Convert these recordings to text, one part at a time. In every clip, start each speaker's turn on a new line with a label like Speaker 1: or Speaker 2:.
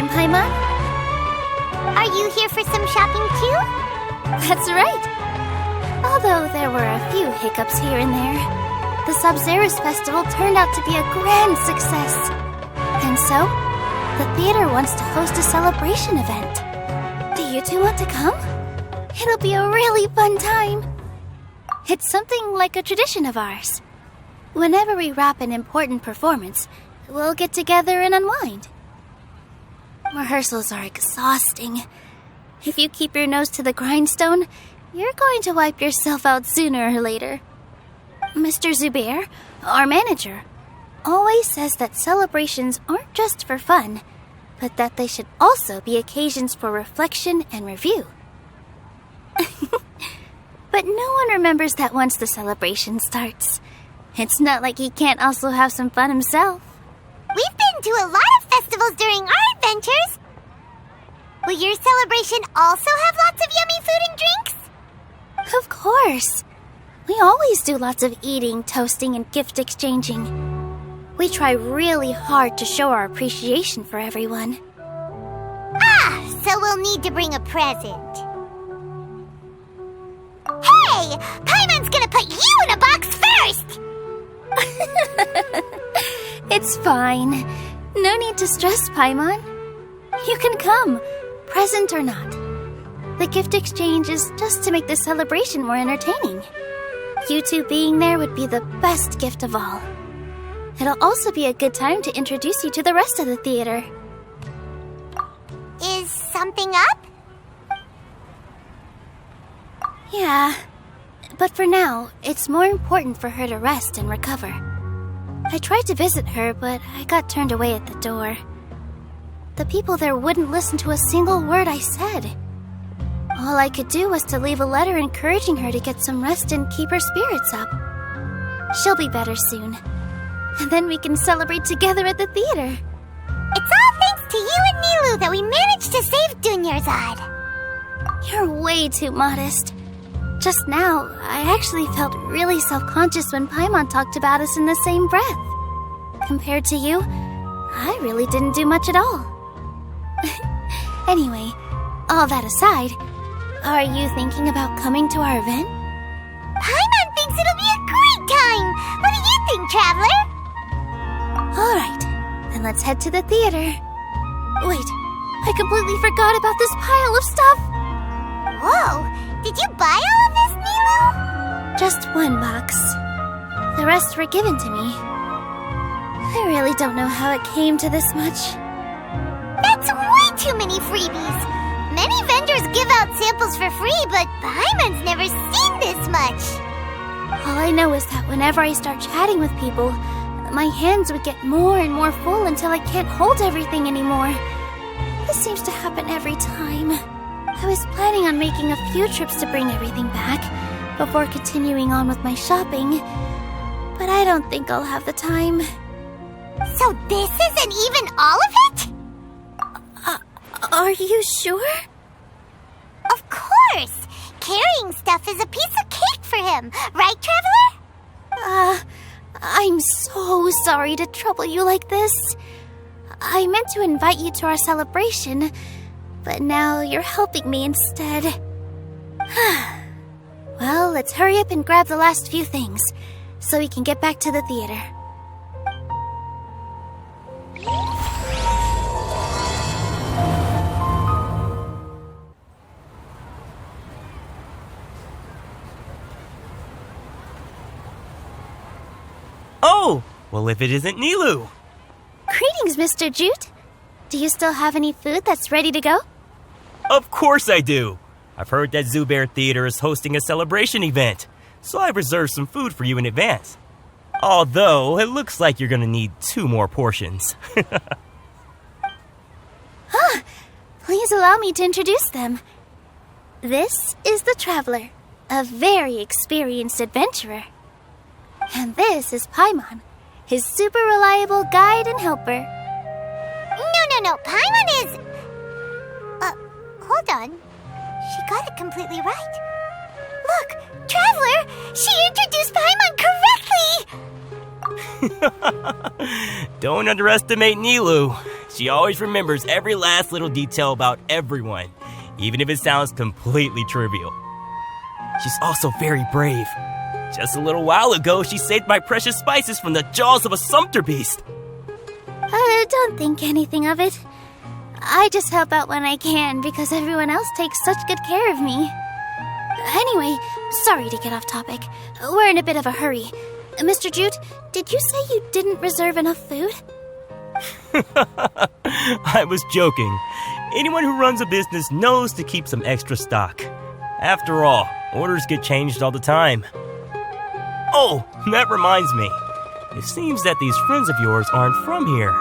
Speaker 1: time, Paimon?
Speaker 2: Are you here for some shopping too?
Speaker 1: That's right. Although there were a few hiccups here and there, the Sub-Zero's festival turned out to be a grand success. And so, the theater wants to host a celebration event. Do you two want to come? It'll be a really fun time. It's something like a tradition of ours. Whenever we wrap an important performance, we'll get together and unwind. Rehearsals are exhausting. If you keep your nose to the grindstone, you're going to wipe yourself out sooner or later. Mr. Zubair, our manager, always says that celebrations aren't just for fun, but that they should also be occasions for reflection and review. But no one remembers that once the celebration starts. It's not like he can't also have some fun himself.
Speaker 2: We've been to a lot of festivals during our adventures. Will your celebration also have lots of yummy food and drinks?
Speaker 1: Of course. We always do lots of eating, toasting, and gift exchanging. We try really hard to show our appreciation for everyone.
Speaker 2: Ah, so we'll need to bring a present. Hey! Paimon's gonna put you in a box first!
Speaker 1: It's fine. No need to stress, Paimon. You can come, present or not. The gift exchange is just to make the celebration more entertaining. You two being there would be the best gift of all. It'll also be a good time to introduce you to the rest of the theater.
Speaker 2: Is something up?
Speaker 1: Yeah, but for now, it's more important for her to rest and recover. I tried to visit her, but I got turned away at the door. The people there wouldn't listen to a single word I said. All I could do was to leave a letter encouraging her to get some rest and keep her spirits up. She'll be better soon. And then we can celebrate together at the theater.
Speaker 2: It's all thanks to you and Nilou that we managed to save Dunyarzad.
Speaker 1: You're way too modest. Just now, I actually felt really self-conscious when Paimon talked about us in the same breath. Compared to you, I really didn't do much at all. Anyway, all that aside, are you thinking about coming to our event?
Speaker 2: Paimon thinks it'll be a great time! What do you think, Traveler?
Speaker 1: Alright, then let's head to the theater. Wait, I completely forgot about this pile of stuff!
Speaker 2: Whoa! Did you buy all of this, Nilou?
Speaker 1: Just one box. The rest were given to me. I really don't know how it came to this much.
Speaker 2: That's way too many freebies! Many vendors give out samples for free, but Paimon's never seen this much!
Speaker 1: All I know is that whenever I start chatting with people, my hands would get more and more full until I can't hold everything anymore. This seems to happen every time. I was planning on making a few trips to bring everything back before continuing on with my shopping, but I don't think I'll have the time.
Speaker 2: So this isn't even all of it?
Speaker 1: Are you sure?
Speaker 2: Of course! Carrying stuff is a piece of cake for him, right, Traveler?
Speaker 1: I'm so sorry to trouble you like this. I meant to invite you to our celebration, but now you're helping me instead. Well, let's hurry up and grab the last few things, so we can get back to the theater.
Speaker 3: Oh! Well, if it isn't Nilou!
Speaker 1: Greetings, Mr. Jute. Do you still have any food that's ready to go?
Speaker 3: Of course I do! I've heard that Zubair Theater is hosting a celebration event, so I've reserved some food for you in advance. Although, it looks like you're gonna need 2 more portions.
Speaker 1: Please allow me to introduce them. This is the Traveler, a very experienced adventurer. And this is Paimon, his super reliable guide and helper.
Speaker 2: No, Paimon is... hold on. She got it completely right. Look, Traveler! She introduced Paimon correctly!
Speaker 3: Don't underestimate Nilou. She always remembers every last little detail about everyone, even if it sounds completely trivial. She's also very brave. Just a little while ago, she saved my precious spices from the jaws of a sumpter beast.
Speaker 1: Don't think anything of it. I just help out when I can because everyone else takes such good care of me. Anyway, sorry to get off topic. We're in a bit of a hurry. Mr. Jute, did you say you didn't reserve enough food?
Speaker 3: I was joking. Anyone who runs a business knows to keep some extra stock. After all, orders get changed all the time. Oh, that reminds me. It seems that these friends of yours aren't from here.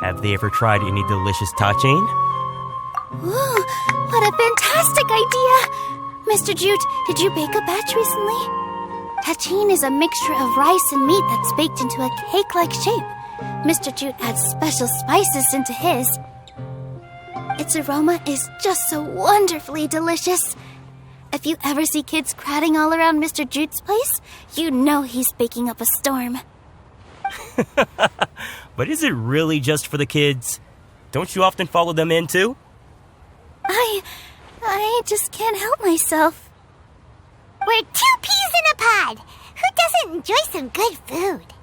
Speaker 3: Have they ever tried any delicious tachin?
Speaker 1: Ooh, what a fantastic idea! Mr. Jute, did you bake a batch recently? Tachin is a mixture of rice and meat that's baked into a cake-like shape. Mr. Jute adds special spices into his. Its aroma is just so wonderfully delicious. If you ever see kids crowding all around Mr. Jute's place, you know he's baking up a storm.
Speaker 3: But is it really just for the kids? Don't you often follow them in too?
Speaker 1: I just can't help myself.
Speaker 2: We're 2 peas in a pod. Who doesn't enjoy some good food?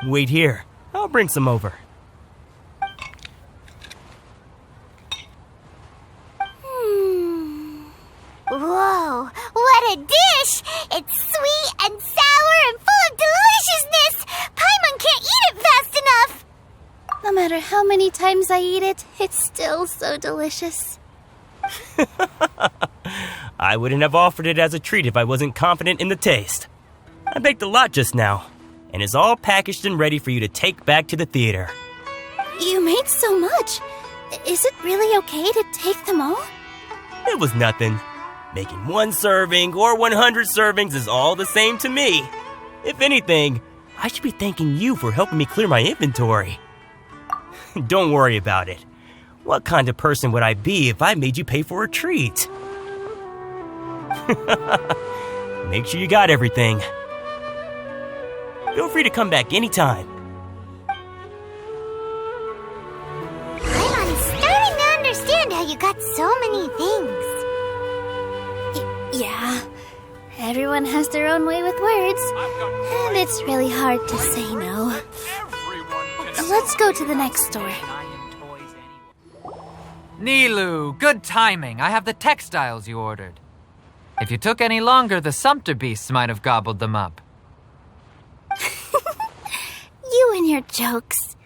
Speaker 3: Wait here. I'll bring some over.
Speaker 2: Whoa, what a dish! It's sweet and sour and full of deliciousness! Paimon can't eat it fast enough!
Speaker 1: No matter how many times I eat it, it's still so delicious.
Speaker 3: I wouldn't have offered it as a treat if I wasn't confident in the taste. I baked a lot just now, and it's all packaged and ready for you to take back to the theater.
Speaker 1: You made so much. Is it really okay to take them all?
Speaker 3: It was nothing. Making 1 serving or 100 servings is all the same to me. If anything, I should be thanking you for helping me clear my inventory. Don't worry about it. What kind of person would I be if I made you pay for a treat? Make sure you got everything. Feel free to come back anytime.
Speaker 2: I'm starting to understand how you got so many things.
Speaker 1: Yeah, everyone has their own way with words, and it's really hard to say no. Let's go to the next store.
Speaker 4: Nilou, good timing. I have the textiles you ordered. If you took any longer, the sumpter beasts might have gobbled them up.
Speaker 1: You and your jokes.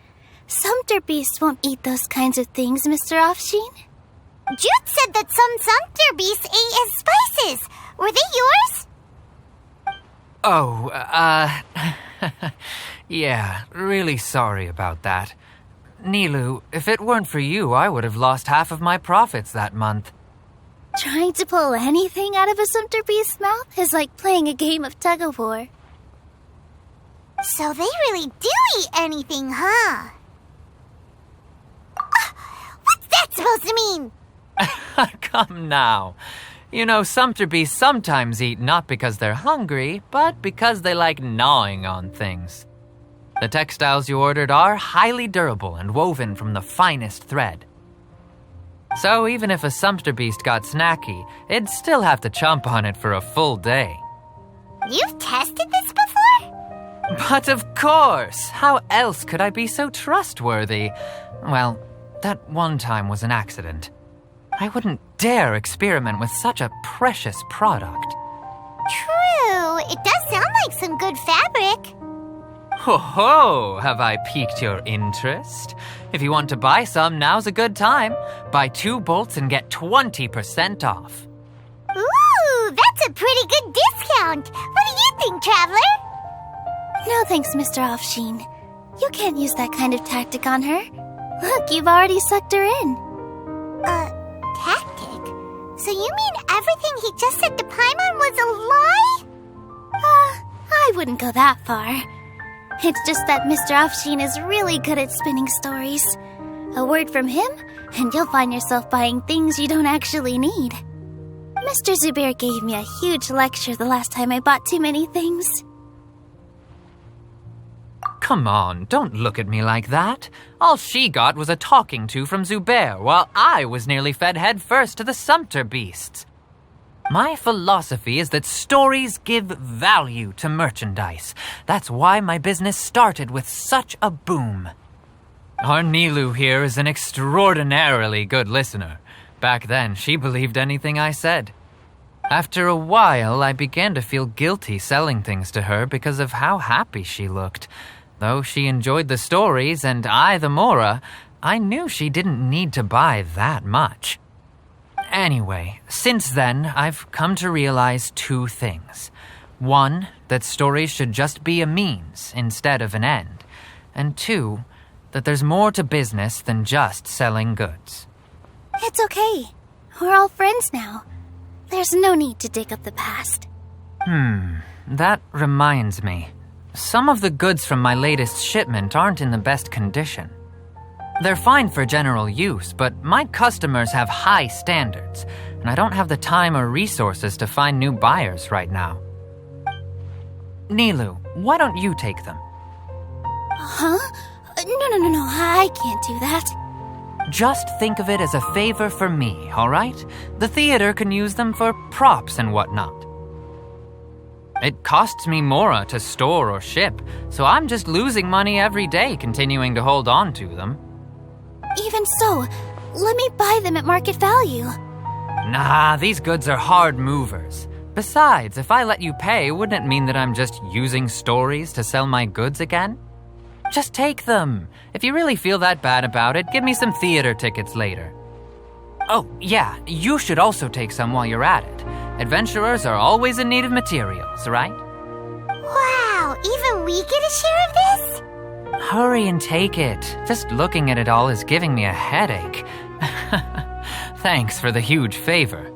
Speaker 1: Sumpter beasts won't eat those kinds of things, Mr. Offsheen.
Speaker 2: Jute said that some sumpter beasts ate his spices. Were they yours?
Speaker 4: Oh, yeah, really sorry about that. Nilou, if it weren't for you, I would have lost half of my profits that month.
Speaker 1: Trying to pull anything out of a sumpter beast's mouth is like playing a game of tug-of-war.
Speaker 2: So they really do eat anything, huh? What's that supposed to mean?
Speaker 4: Come now. You know, sumpter beasts sometimes eat not because they're hungry, but because they like gnawing on things. The textiles you ordered are highly durable and woven from the finest thread. So even if a sumpter beast got snacky, it'd still have to chomp on it for a full day.
Speaker 2: You've tested this before?
Speaker 4: But of course! How else could I be so trustworthy? Well, that one time was an accident. I wouldn't dare experiment with such a precious product.
Speaker 2: True. It does sound like some good fabric.
Speaker 4: Ho ho! Have I piqued your interest? If you want to buy some, now's a good time. Buy 2 bolts and get 20% off.
Speaker 2: Ooh, that's a pretty good discount. What do you think, Traveler?
Speaker 1: No thanks, Mr. Offsheen. You can't use that kind of tactic on her. Look, you've already sucked her in.
Speaker 2: Tactic? So you mean everything he just said to Paimon was a lie?
Speaker 1: I wouldn't go that far. It's just that Mr. Offsheen is really good at spinning stories. A word from him, and you'll find yourself buying things you don't actually need. Mr. Zubair gave me a huge lecture the last time I bought too many things.
Speaker 4: come on, don't look at me like that. All she got was a talking to from Zubair, while I was nearly fed head first to the sumpter beasts. My philosophy is that stories give value to merchandise. That's why my business started with such a boom. Our Nilou here is an extraordinarily good listener. Back then, she believed anything I said. After a while, I began to feel guilty selling things to her because of how happy she looked. Though she enjoyed the stories and I the Mora, I knew she didn't need to buy that much. Anyway, since then, I've come to realize two things. One, that stories should just be a means instead of an end. And two, that there's more to business than just selling goods.
Speaker 1: It's okay. We're all friends now. There's no need to dig up the past.
Speaker 4: That reminds me. Some of the goods from my latest shipment aren't in the best condition. They're fine for general use, but my customers have high standards, and I don't have the time or resources to find new buyers right now. Nilou, why don't you take them?
Speaker 1: Huh? No, I can't do that.
Speaker 4: Just think of it as a favor for me, all right? The theater can use them for props and whatnot. It costs me Mora to store or ship, so I'm just losing money every day continuing to hold on to them.
Speaker 1: Even so, let me buy them at market value.
Speaker 4: Nah, these goods are hard movers. Besides, if I let you pay, wouldn't it mean that I'm just using stories to sell my goods again? Just take them. If you really feel that bad about it, give me some theater tickets later. Oh, yeah, you should also take some while you're at it. Adventurers are always in need of materials, right?
Speaker 2: Wow, even we get a share of this?
Speaker 4: Hurry and take it. Just looking at it all is giving me a headache. Thanks for the huge favor.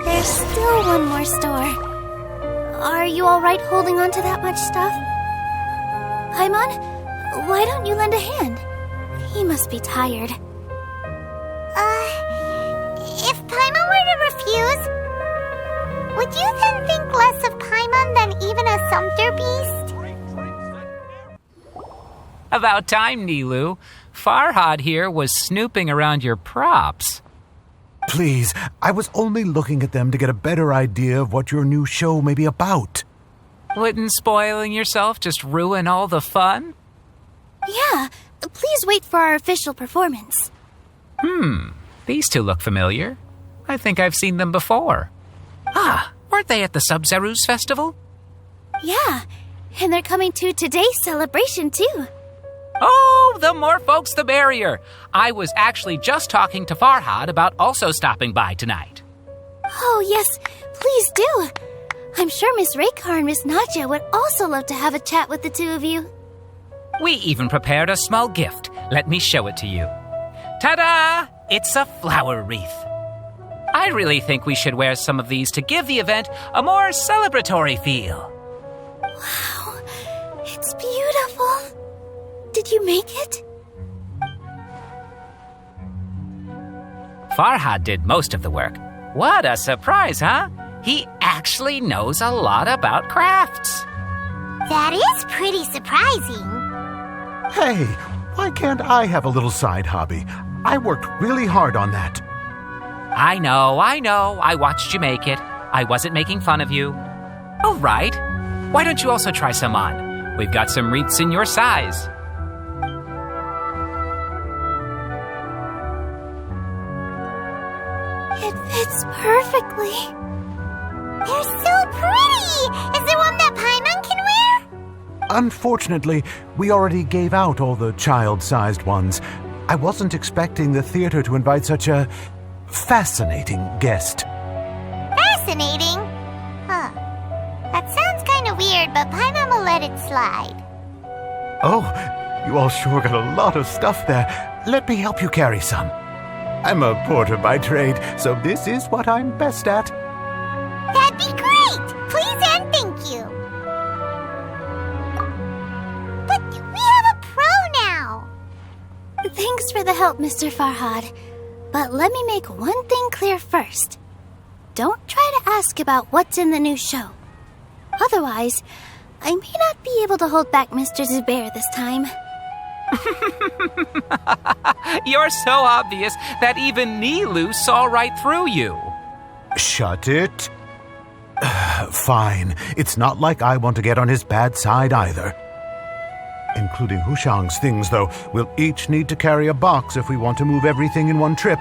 Speaker 1: There's still one more store. Are you alright holding on to that much stuff? Paimon, why don't you lend a hand? He must be tired.
Speaker 2: If Paimon were to refuse, would you then think less of Paimon than even a sumpter beast?
Speaker 5: About time, Nilou. Farhad here was snooping around your props.
Speaker 6: Please, I was only looking at them to get a better idea of what your new show may be about.
Speaker 5: Wouldn't spoiling yourself just ruin all the fun?
Speaker 1: Yeah, please wait for our official performance.
Speaker 5: These two look familiar. I think I've seen them before. Weren't they at the Sub-Zerus festival?
Speaker 1: Yeah, and they're coming to today's celebration too.
Speaker 5: Oh, the more folks the merrier. I was actually just talking to Farhad about also stopping by tonight.
Speaker 1: Oh yes, please do. I'm sure Miss Raykar and Miss Nadja would also love to have a chat with the two of you.
Speaker 5: We even prepared a small gift. Let me show it to you. Ta-da! It's a flower wreath. I really think we should wear some of these to give the event a more celebratory feel.
Speaker 1: Wow, it's beautiful. Did you make it?
Speaker 5: Farhad did most of the work. What a surprise, huh? He actually knows a lot about crafts.
Speaker 2: That is pretty surprising.
Speaker 6: Hey, why can't I have a little side hobby? I worked really hard on that.
Speaker 5: I know. I watched you make it. I wasn't making fun of you. All right. Why don't you also try some on? We've got some wreaths in your size.
Speaker 1: It fits perfectly.
Speaker 2: They're so pretty! Is there one that Paimon can wear?
Speaker 6: Unfortunately, we already gave out all the child-sized ones. I wasn't expecting the theater to invite such a fascinating guest.
Speaker 2: Fascinating? Huh. That sounds kind of weird, but Paimon will let it slide.
Speaker 6: Oh, you all sure got a lot of stuff there. Let me help you carry some. I'm a porter by trade, so this is what I'm best at.
Speaker 2: That'd be great! Please and thank you. But we have a pro now.
Speaker 1: Thanks for the help, Mr. Farhad. But let me make one thing clear first. Don't try to ask about what's in the new show. Otherwise, I may not be able to hold back Mr. Zubair this time.
Speaker 5: You're so obvious that even Nilou saw right through you.
Speaker 6: Shut it. Fine. It's not like I want to get on his bad side either. Including Hushang's things, though, we'll each need to carry a box if we want to move everything in one trip.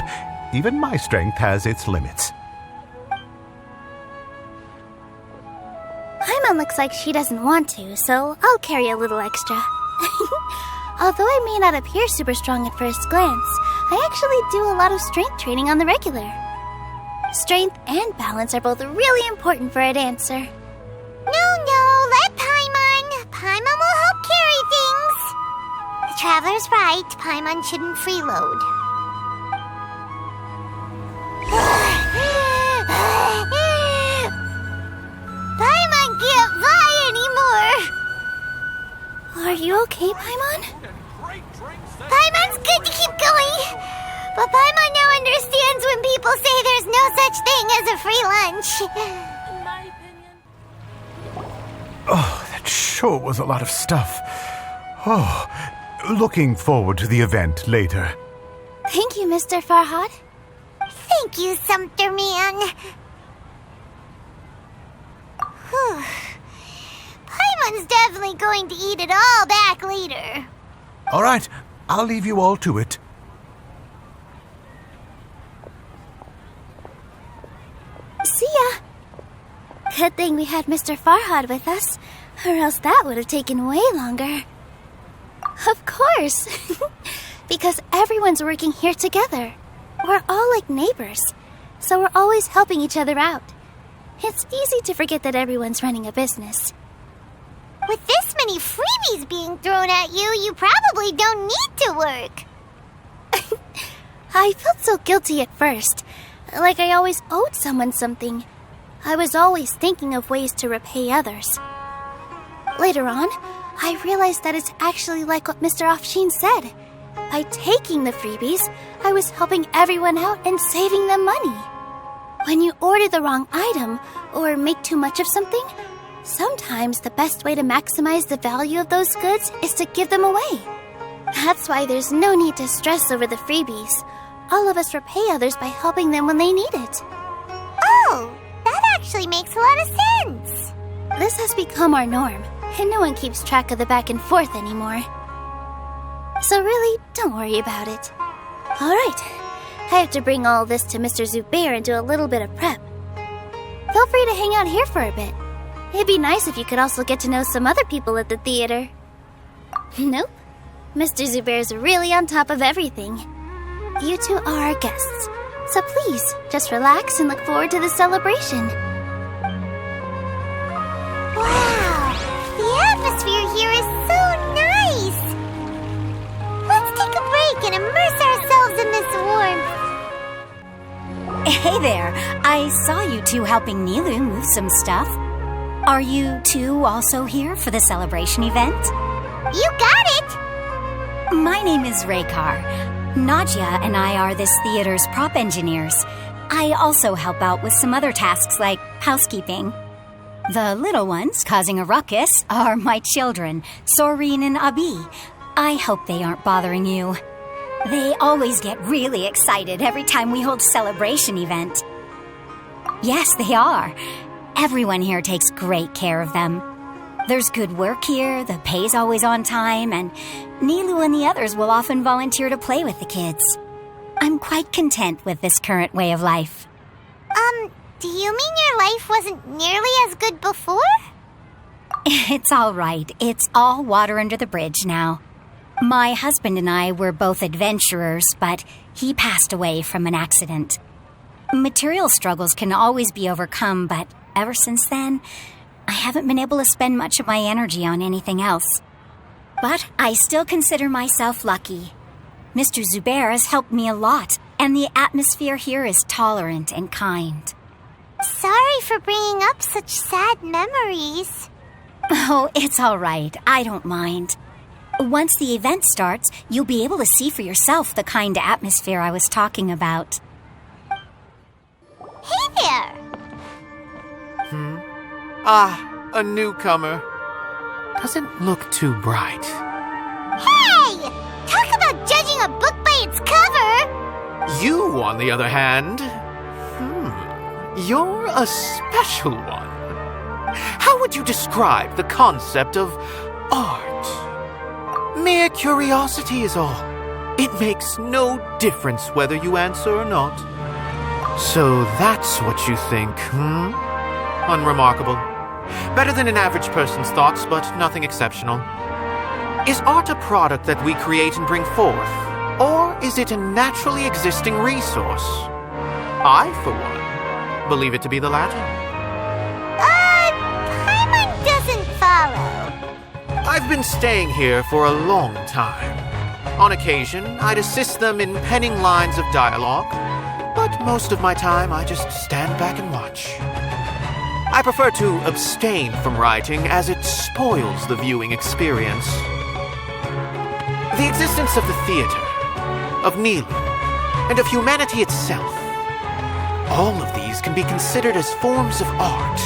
Speaker 6: Even my strength has its limits.
Speaker 1: Paimon looks like she doesn't want to, so I'll carry a little extra. Although I may not appear super strong at first glance, I actually do a lot of strength training on the regular. Strength and balance are both really important for a dancer.
Speaker 2: No, let Paimon. Paimon will help carry things. The Traveler's right. Paimon shouldn't freeload. Paimon can't fly anymore.
Speaker 1: Are you okay, Paimon?
Speaker 2: Paimon's good to keep going. But Paimon now understands when people say there's no such thing as a free lunch.
Speaker 6: Oh, that sure was a lot of stuff. Oh, looking forward to the event later.
Speaker 1: Thank you, Mr. Farhad.
Speaker 2: Thank you, Sumpter Man. Whew. Paimon's definitely going to eat it all back later.
Speaker 6: All right, I'll leave you all to it.
Speaker 1: See ya! Good thing we had Mr. Farhad with us, or else that would have taken way longer. Of course! Because everyone's working here together. We're all like neighbors, so we're always helping each other out. It's easy to forget that everyone's running a business.
Speaker 2: With this many freebies being thrown at you, you probably don't need to work.
Speaker 1: I felt so guilty at first, like I always owed someone something. I was always thinking of ways to repay others. Later on, I realized that it's actually like what Mr. Afshin said. By taking the freebies, I was helping everyone out and saving them money. When you order the wrong item or make too much of something, sometimes the best way to maximize the value of those goods is to give them away. That's why there's no need to stress over the freebies. All of us repay others by helping them when they need it.
Speaker 2: Oh, that actually makes a lot of sense.
Speaker 1: This has become our norm, and no one keeps track of the back and forth anymore. So really, don't worry about it. All right, I have to bring all this to Mr. Zubair and do a little bit of prep. Feel free to hang out here for a bit. It'd be nice if you could also get to know some other people at the theater. Nope. Mr. Zubair's really on top of everything. You two are our guests, so please, just relax and look forward to the celebration.
Speaker 2: Wow, the atmosphere here is so nice. Let's take a break and immerse ourselves in this warmth.
Speaker 7: Hey there, I saw you two helping Nilou move some stuff. Are you two also here for the celebration event?
Speaker 2: You got it!
Speaker 7: My name is Raykar. Nadia and I are this theater's prop engineers. I also help out with some other tasks like housekeeping. The little ones causing a ruckus are my children, Soreen and Abi. I hope they aren't bothering you. They always get really excited every time we hold a celebration event. Yes, they are. Everyone here takes great care of them. There's good work here, the pay's always on time, and Nilou and the others will often volunteer to play with the kids. I'm quite content with this current way of life.
Speaker 2: Do you mean your life wasn't nearly as good before?
Speaker 7: It's all right. It's all water under the bridge now. My husband and I were both adventurers, but he passed away from an accident. Material struggles can always be overcome, but ever since then, I haven't been able to spend much of my energy on anything else. But I still consider myself lucky. Mr. Zubair has helped me a lot, and the atmosphere here is tolerant and kind.
Speaker 2: Sorry for bringing up such sad memories.
Speaker 7: Oh, it's all right. I don't mind. Once the event starts, you'll be able to see for yourself the kind of atmosphere I was talking about.
Speaker 2: Hey there!
Speaker 8: Ah, a newcomer. doesn't look too bright.
Speaker 2: Hey! Talk about judging a book by its cover!
Speaker 8: You, on the other hand, you're a special one. How would you describe the concept of art? Mere curiosity is all. It makes no difference whether you answer or not. So that's what you think, Unremarkable. Better than an average person's thoughts, but nothing exceptional. Is art a product that we create and bring forth? Or is it a naturally existing resource? I, for one, believe it to be the latter.
Speaker 2: Paimon doesn't follow.
Speaker 8: I've been staying here for a long time. On occasion, I'd assist them in penning lines of dialogue, but most of my time I just stand back and watch. I prefer to abstain from writing as it spoils the viewing experience. The existence of the theater, of Nilou, and of humanity itself, all of these can be considered as forms of art.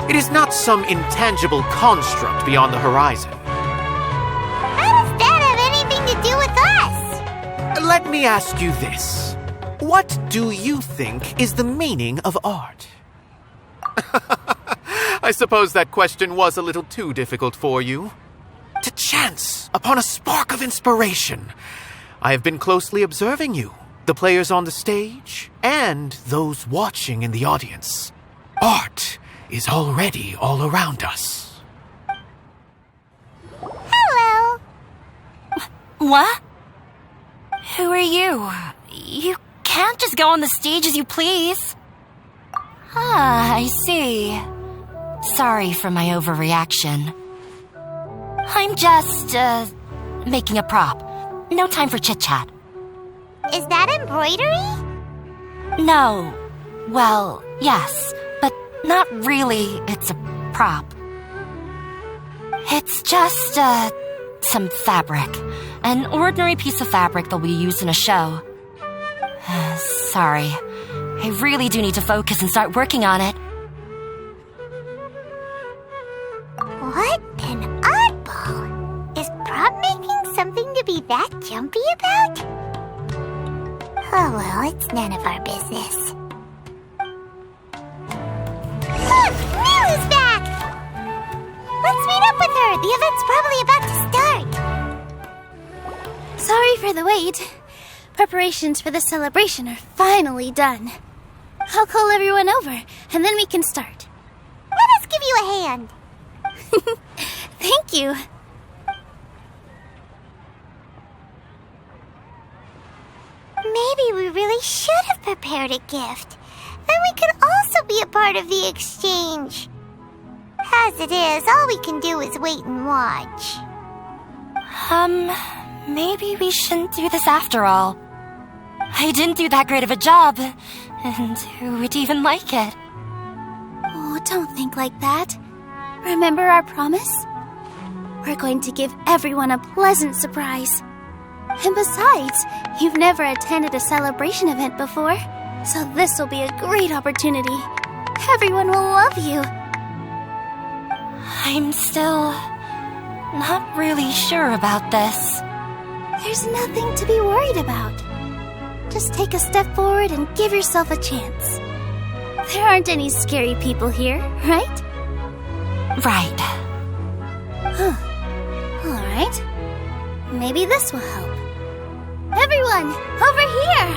Speaker 8: It is not some intangible construct beyond the horizon.
Speaker 2: How does that have anything to do with us?
Speaker 8: Let me ask you this. What do you think is the meaning of art? I suppose that question was a little too difficult for you. To chance upon a spark of inspiration. I have been closely observing you, the players on the stage, and those watching in the audience. Art is already all around us.
Speaker 2: Hello.
Speaker 9: What? Who are you? You can't just go on the stage as you please. Ah, I see. Sorry for my overreaction. I'm just, making a prop. No time for chit-chat.
Speaker 2: Is that embroidery?
Speaker 9: No. Well, yes, but not really. It's a prop. It's just, some fabric. An ordinary piece of fabric that'll be used in a show. Sorry. I really do need to focus and start working on it.
Speaker 2: What an oddball! Is prop making something to be that jumpy about? Oh well, it's none of our business. Look! Nilou's back! Let's meet up with her! The event's probably about to start!
Speaker 1: Sorry for the wait. Preparations for the celebration are finally done. I'll call everyone over, and then we can start.
Speaker 2: Let us give you a hand!
Speaker 1: Thank you.
Speaker 2: Maybe we really should have prepared a gift. Then we could also be a part of the exchange. As it is, all we can do is wait and watch.
Speaker 9: Maybe we shouldn't do this after all. I didn't do that great of a job, and who would even like it?
Speaker 1: Oh, don't think like that. Remember our promise? We're going to give everyone a pleasant surprise. And besides, you've never attended a celebration event before, so this will be a great opportunity. Everyone will love you.
Speaker 9: I'm still not really sure about this.
Speaker 1: There's nothing to be worried about. Just take a step forward and give yourself a chance. There aren't any scary people here, right?
Speaker 9: Right.
Speaker 1: All right. Maybe this will help. Everyone, over here!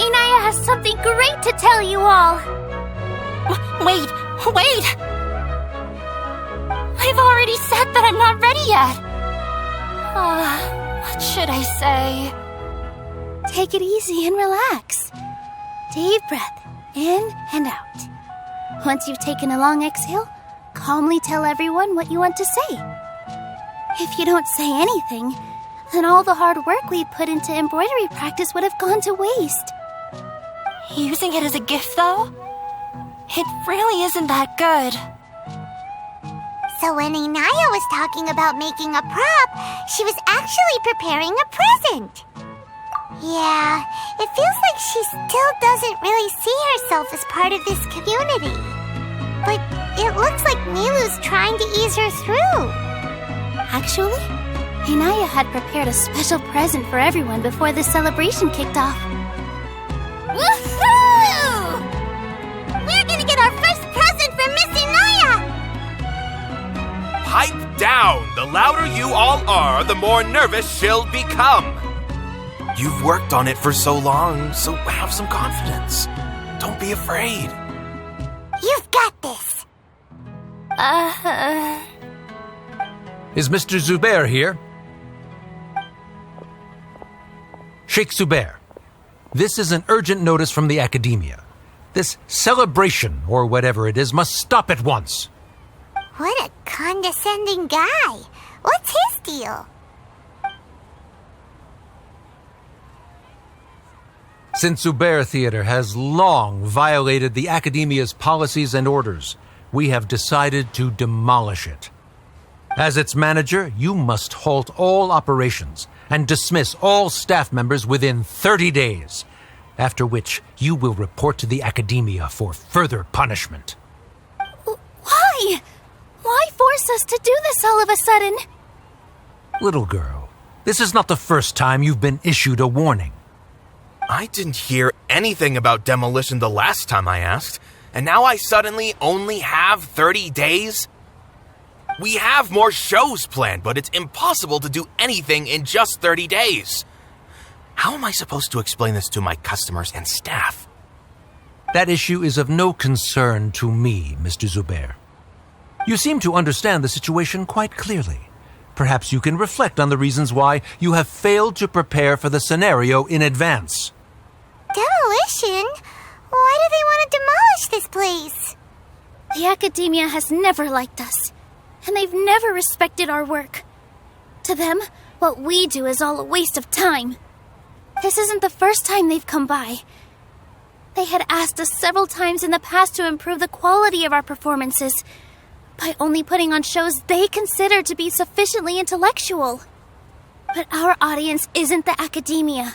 Speaker 1: Inaya has something great to tell you all.
Speaker 9: Wait! I've already said that I'm not ready yet. What should I say?
Speaker 1: Take it easy and relax. Deep breath, in and out. Once you've taken a long exhale, calmly tell everyone what you want to say. If you don't say anything, then all the hard work we put into embroidery practice would have gone to waste.
Speaker 9: Using it as a gift, though? It really isn't that good.
Speaker 2: So when Inaya was talking about making a prop, she was actually preparing a present. Yeah, it feels like she still doesn't really see herself as part of this community. But it looks like Nilou's trying to ease her through.
Speaker 1: Actually, Inaya had prepared a special present for everyone before the celebration kicked off.
Speaker 2: Woohoo! We're gonna get our first present from Miss Inaya!
Speaker 10: Pipe down! The louder you all are, the more nervous she'll become. You've worked on it for so long, so have some confidence. Don't be afraid.
Speaker 2: You've got this.
Speaker 11: Is Mr. Zubair here? Sheikh Zubair, this is an urgent notice from the Academia. This celebration, or whatever it is, must stop at once.
Speaker 2: What a condescending guy. What's his deal?
Speaker 11: Since Zubair Theater has long violated the Academia's policies and orders, we have decided to demolish it. As its manager, you must halt all operations and dismiss all staff members within 30 days, after which you will report to the Academia for further punishment.
Speaker 1: Why? Why force us to do this all of a sudden?
Speaker 11: Little girl, this is not the first time you've been issued a warning.
Speaker 10: I didn't hear anything about demolition the last time I asked, and now I suddenly only have 30 days? We have more shows planned, but it's impossible to do anything in just 30 days. How am I supposed to explain this to my customers and staff?
Speaker 11: That issue is of no concern to me, Mr. Zubair. You seem to understand the situation quite clearly. Perhaps you can reflect on the reasons why you have failed to prepare for the scenario in advance.
Speaker 2: Demolition? Why do they want to demolish this place?
Speaker 1: The Academia has never liked us, and they've never respected our work. To them, what we do is all a waste of time. This isn't the first time they've come by. They had asked us several times in the past to improve the quality of our performances by only putting on shows they consider to be sufficiently intellectual. But our audience isn't the Academia.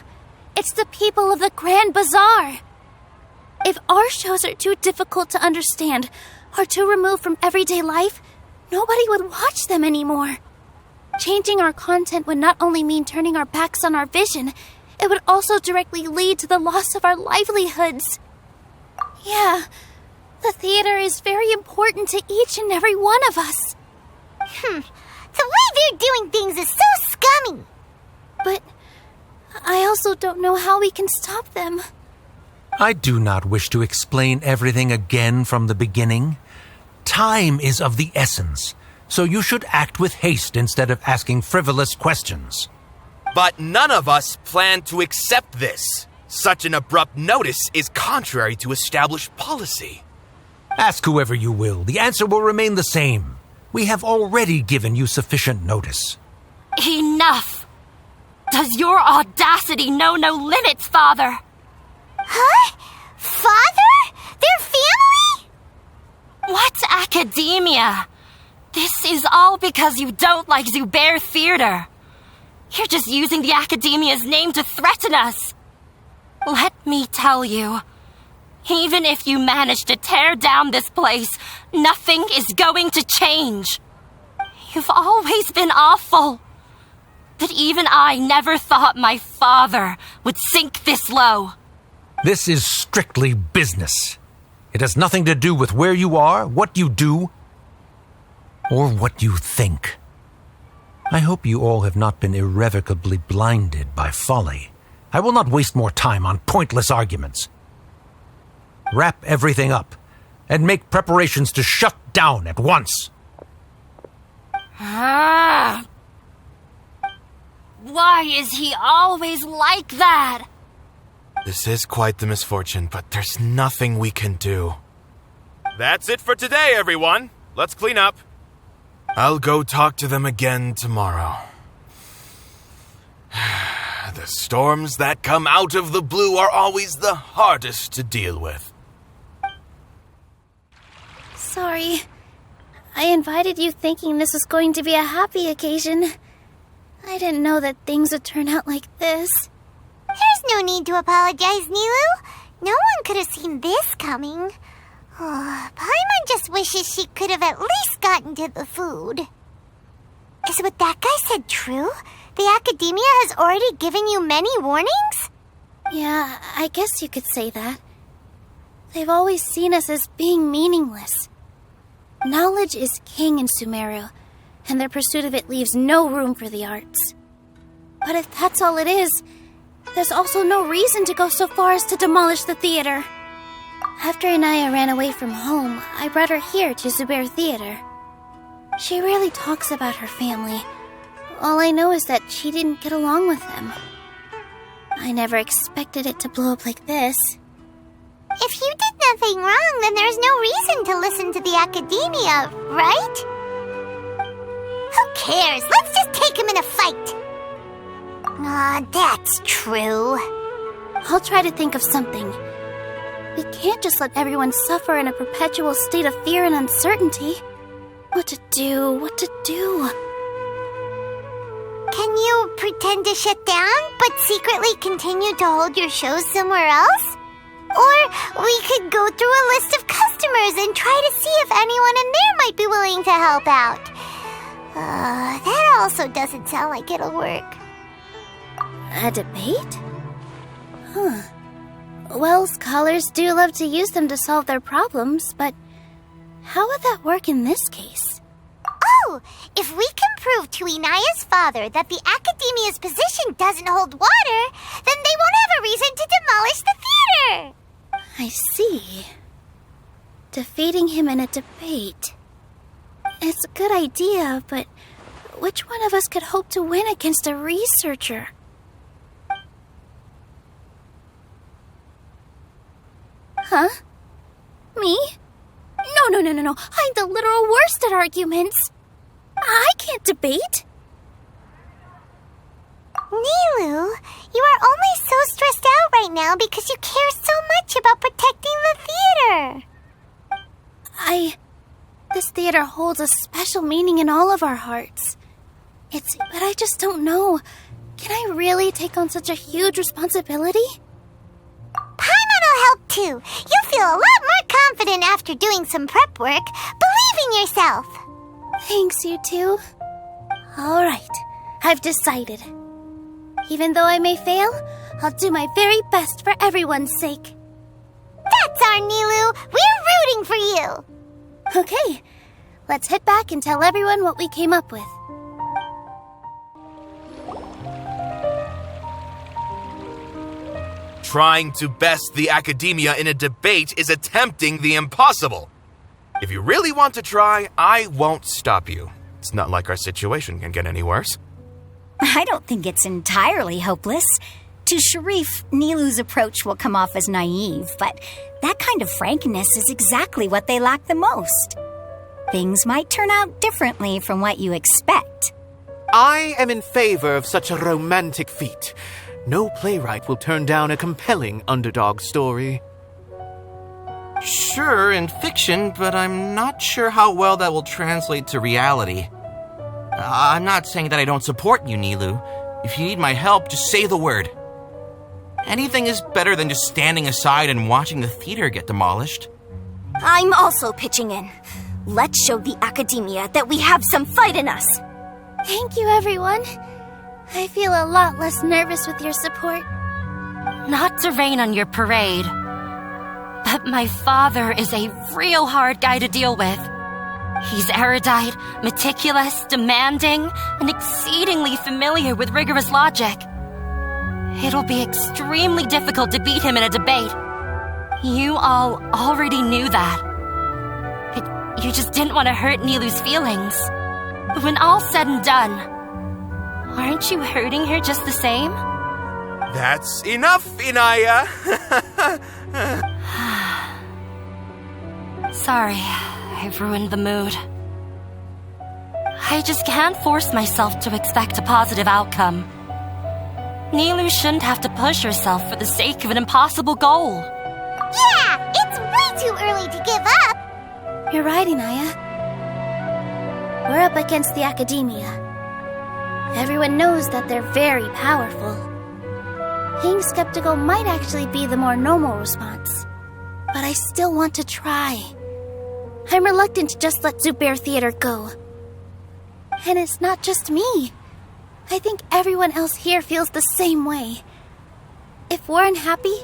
Speaker 1: It's the people of the Grand Bazaar. If our shows are too difficult to understand or too removed from everyday life, nobody would watch them anymore. Changing our content would not only mean turning our backs on our vision, it would also directly lead to the loss of our livelihoods. Yeah, the theater is very important to each and every one of us.
Speaker 2: The way they're doing things is so scummy.
Speaker 1: But I also don't know how we can stop them.
Speaker 11: I do not wish to explain everything again from the beginning. Time is of the essence, so you should act with haste instead of asking frivolous questions.
Speaker 10: But none of us plan to accept this. Such an abrupt notice is contrary to established policy.
Speaker 11: Ask whoever you will. The answer will remain the same. We have already given you sufficient notice.
Speaker 9: Enough! Does your audacity know no limits, Father?
Speaker 2: Huh? Father? Their family?
Speaker 9: What's academia? This is all because you don't like Zubair Theater. You're just using the Academia's name to threaten us. Let me tell you, even if you manage to tear down this place, nothing is going to change. You've always been awful. But even I never thought my father would sink this low.
Speaker 11: This is strictly business. It has nothing to do with where you are, what you do, or what you think. I hope you all have not been irrevocably blinded by folly. I will not waste more time on pointless arguments. Wrap everything up and make preparations to shut down at once.
Speaker 9: Why is he always like that?
Speaker 10: This is quite the misfortune, but there's nothing we can do. That's it for today, everyone. Let's clean up. I'll go talk to them again tomorrow. The storms that come out of the blue are always the hardest to deal with.
Speaker 1: Sorry. I invited you thinking this was going to be a happy occasion. I didn't know that things would turn out like this.
Speaker 2: There's no need to apologize, Nilou. No one could have seen this coming. Paimon just wishes she could have at least gotten to the food. Is what that guy said true? The Academia has already given you many warnings?
Speaker 1: Yeah, I guess you could say that. They've always seen us as being meaningless. Knowledge is king in Sumeru, and their pursuit of it leaves no room for the arts. But if that's all it is, there's also no reason to go so far as to demolish the theater. After Inaya ran away from home, I brought her here to Zubair Theater. She rarely talks about her family. All I know is that she didn't get along with them. I never expected it to blow up like this.
Speaker 2: If you did nothing wrong, then there's no reason to listen to the Academia, right? Who cares? Let's just take him in a fight. That's true.
Speaker 1: I'll try to think of something. We can't just let everyone suffer in a perpetual state of fear and uncertainty. What to do?
Speaker 2: Can you pretend to shut down, but secretly continue to hold your shows somewhere else? Or we could go through a list of customers and try to see if anyone in there might be willing to help out. That also doesn't sound like it'll work.
Speaker 1: A debate? Well, scholars do love to use them to solve their problems, but how would that work in this case?
Speaker 2: Oh, if we can prove to Inaya's father that the Academia's position doesn't hold water, then they won't have a reason to demolish the theater!
Speaker 1: I see. Defeating him in a debate. It's a good idea, but which one of us could hope to win against a researcher? Huh? Me? No. I'm the literal worst at arguments. I can't debate.
Speaker 2: Nilou, you are only so stressed out right now because you care so much about protecting the theater.
Speaker 1: This theater holds a special meaning in all of our hearts. But I just don't know. Can I really take on such a huge responsibility?
Speaker 2: Paimon will help too. You'll feel a lot more confident after doing some prep work. Believe in yourself.
Speaker 1: Thanks, you two. All right, I've decided. Even though I may fail, I'll do my very best for everyone's sake.
Speaker 2: That's our Nilou. We're rooting for you.
Speaker 1: Okay, let's head back and tell everyone what we came up with.
Speaker 10: Trying to best the Academia in a debate is attempting the impossible. If you really want to try, I won't stop you. It's not like our situation can get any worse.
Speaker 7: I don't think it's entirely hopeless. To Sharif, Nilou's approach will come off as naive, but that kind of frankness is exactly what they lack the most. Things might turn out differently from what you expect.
Speaker 8: I am in favor of such a romantic feat. No playwright will turn down a compelling underdog story.
Speaker 10: Sure, in fiction, but I'm not sure how well that will translate to reality. I'm not saying that I don't support you, Nilou. If you need my help, just say the word. Anything is better than just standing aside and watching the theater get demolished.
Speaker 9: I'm also pitching in. Let's show the Academia that we have some fight in us.
Speaker 1: Thank you, everyone. I feel a lot less nervous with your support.
Speaker 9: Not to rain on your parade, but my father is a real hard guy to deal with. He's erudite, meticulous, demanding, and exceedingly familiar with rigorous logic. It'll be extremely difficult to beat him in a debate. You all already knew that. But you just didn't want to hurt Nilou's feelings. But when all's said and done, aren't you hurting her just the same?
Speaker 10: That's enough, Inaya!
Speaker 9: Sorry, I've ruined the mood. I just can't force myself to expect a positive outcome. Nilou shouldn't have to push herself for the sake of an impossible goal.
Speaker 2: Yeah, it's way too early to give up.
Speaker 1: You're right, Inaya. We're up against the Academia. Everyone knows that they're very powerful. Being skeptical might actually be the more normal response. But I still want to try. I'm reluctant to just let Zubair Theater go. And it's not just me. I think everyone else here feels the same way. If we're unhappy,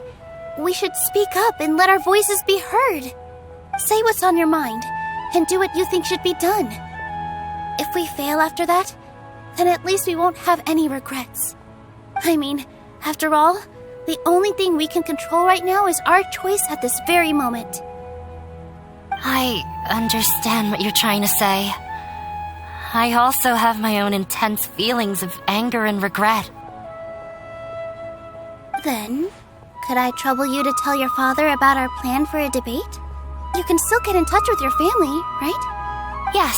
Speaker 1: we should speak up and let our voices be heard. Say what's on your mind, and do what you think should be done. If we fail after that, then at least we won't have any regrets. I mean, after all, the only thing we can control right now is our choice at this very moment.
Speaker 9: I understand what you're trying to say. I also have my own intense feelings of anger and regret.
Speaker 1: Then, could I trouble you to tell your father about our plan for a debate? You can still get in touch with your family, right?
Speaker 9: Yes,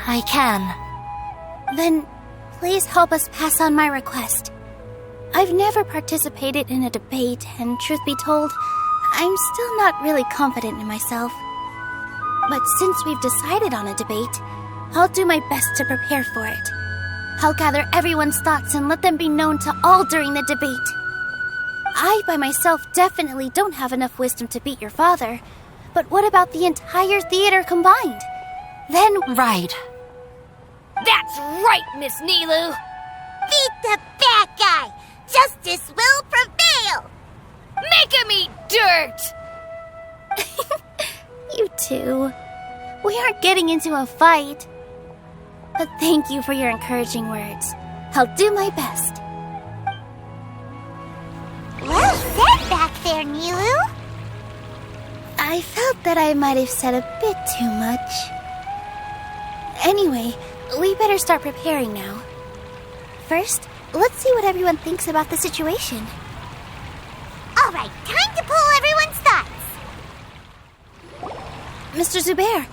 Speaker 9: I can.
Speaker 1: Then, please help us pass on my request. I've never participated in a debate, and truth be told, I'm still not really confident in myself. But since we've decided on a debate, I'll do my best to prepare for it. I'll gather everyone's thoughts and let them be known to all during the debate. I, by myself, definitely don't have enough wisdom to beat your father. But what about the entire theater combined? Then...
Speaker 9: Right.
Speaker 12: That's right, Miss Nilou!
Speaker 2: Beat the bad guy! Justice will prevail!
Speaker 12: Make him eat dirt!
Speaker 1: You two. We aren't getting into a fight. But thank you for your encouraging words. I'll do my best.
Speaker 2: Well said back there, Nilou.
Speaker 1: I felt that I might have said a bit too much. Anyway, we better start preparing now. First, let's see what everyone thinks about the situation.
Speaker 2: All right, time to pull everyone's thoughts.
Speaker 1: Mr. Zubair,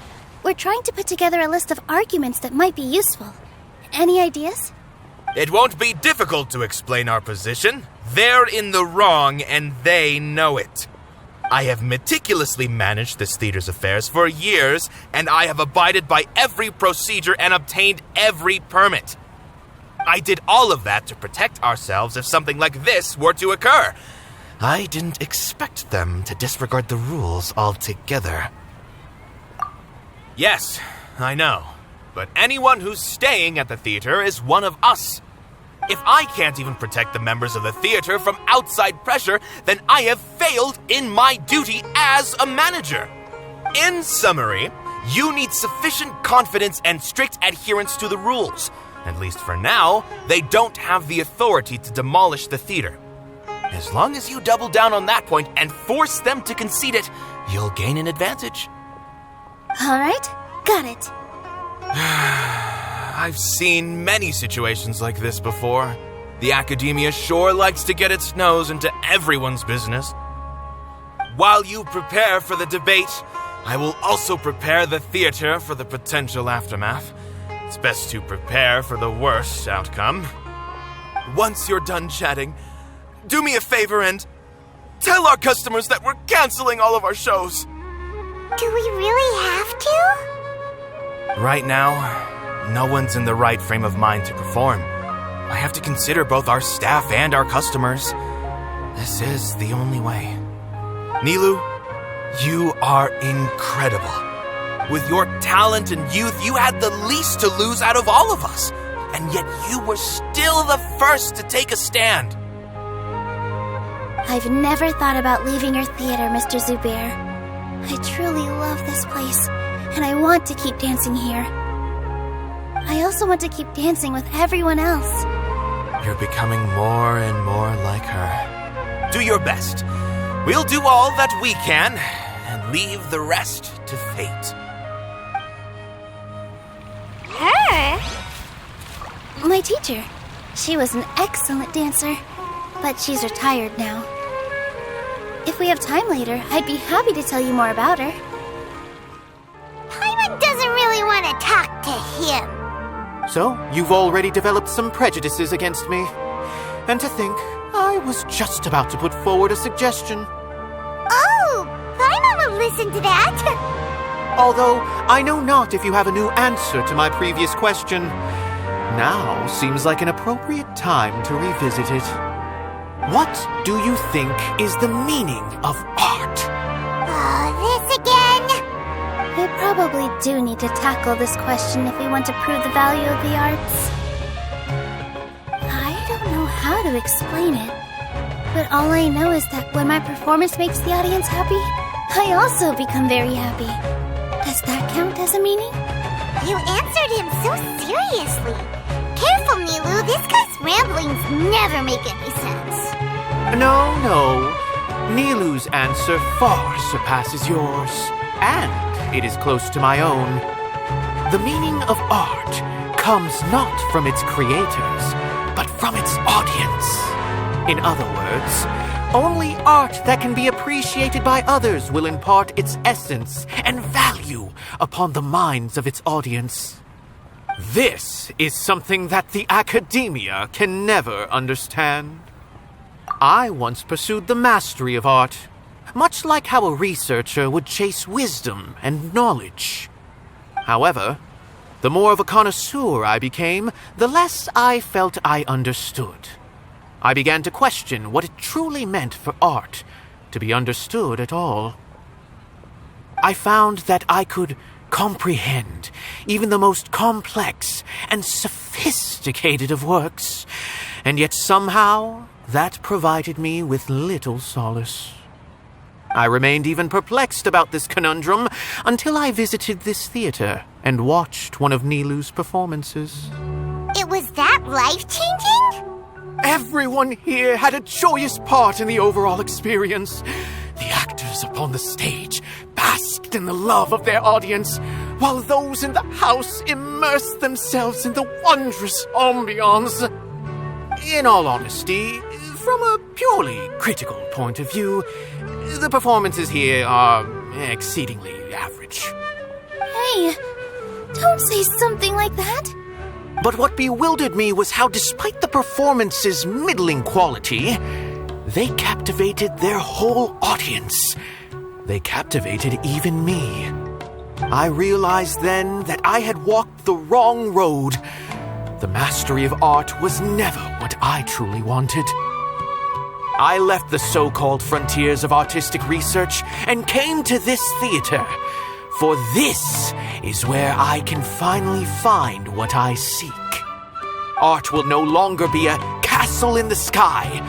Speaker 1: we're trying to put together a list of arguments that might be useful. Any ideas?
Speaker 10: It won't be difficult to explain our position. They're in the wrong, and they know it. I have meticulously managed this theater's affairs for years, and I have abided by every procedure and obtained every permit. I did all of that to protect ourselves if something like this were to occur. I didn't expect them to disregard the rules altogether. Yes, I know. But anyone who's staying at the theater is one of us. If I can't even protect the members of the theater from outside pressure, then I have failed in my duty as a manager. In summary, you need sufficient confidence and strict adherence to the rules. At least for now, they don't have the authority to demolish the theater. As long as you double down on that point and force them to concede it, you'll gain an advantage.
Speaker 1: All right, got it.
Speaker 10: I've seen many situations like this before. The academia sure likes to get its nose into everyone's business. While you prepare for the debate, I will also prepare the theater for the potential aftermath. It's best to prepare for the worst outcome. Once you're done chatting, do me a favor and tell our customers that we're canceling all of our shows.
Speaker 2: Do we really have to?
Speaker 10: Right now, no one's in the right frame of mind to perform. I have to consider both our staff and our customers. This is the only way. Nilou, you are incredible. With your talent and youth, you had the least to lose out of all of us. And yet you were still the first to take a stand.
Speaker 1: I've never thought about leaving your theater, Mr. Zubair. I truly love this place, and I want to keep dancing here. I also want to keep dancing with everyone else.
Speaker 10: You're becoming more and more like her. Do your best. We'll do all that we can, and leave the rest to fate.
Speaker 2: Her?
Speaker 1: My teacher. She was an excellent dancer, but she's retired now. If we have time later, I'd be happy to tell you more about her.
Speaker 2: Paimon doesn't really want to talk to him.
Speaker 8: So, you've already developed some prejudices against me. And to think, I was just about to put forward a suggestion.
Speaker 2: Oh, Paimon will listen to that.
Speaker 8: Although, I know not if you have a new answer to my previous question. Now seems like an appropriate time to revisit it. What do you think is the meaning of art?
Speaker 2: Oh, this again?
Speaker 1: We probably do need to tackle this question if we want to prove the value of the arts. I don't know how to explain it, but all I know is that when my performance makes the audience happy, I also become very happy. Does that count as a meaning?
Speaker 2: You answered him so seriously. Careful, Nilou, this guy's ramblings never make any sense.
Speaker 8: No. Nilou's answer far surpasses yours, and it is close to my own. The meaning of art comes not from its creators, but from its audience. In other words, only art that can be appreciated by others will impart its essence and value upon the minds of its audience. This is something that the academia can never understand. I once pursued the mastery of art, much like how a researcher would chase wisdom and knowledge. However, the more of a connoisseur I became, the less I felt I understood. I began to question what it truly meant for art to be understood at all. I found that I could comprehend even the most complex and sophisticated of works, and yet somehow that provided me with little solace. I remained even perplexed about this conundrum until I visited this theater and watched one of Nilou's performances.
Speaker 2: It was that life-changing?
Speaker 8: Everyone here had a joyous part in the overall experience. The actors upon the stage basked in the love of their audience, while those in the house immersed themselves in the wondrous ambiance. In all honesty, from a purely critical point of view, the performances here are exceedingly average.
Speaker 1: Hey, don't say something like that.
Speaker 8: But what bewildered me was how, despite the performance's middling quality, they captivated their whole audience. They captivated even me. I realized then that I had walked the wrong road. The mastery of art was never what I truly wanted. I left the so-called frontiers of artistic research and came to this theater, for this is where I can finally find what I seek. Art will no longer be a castle in the sky.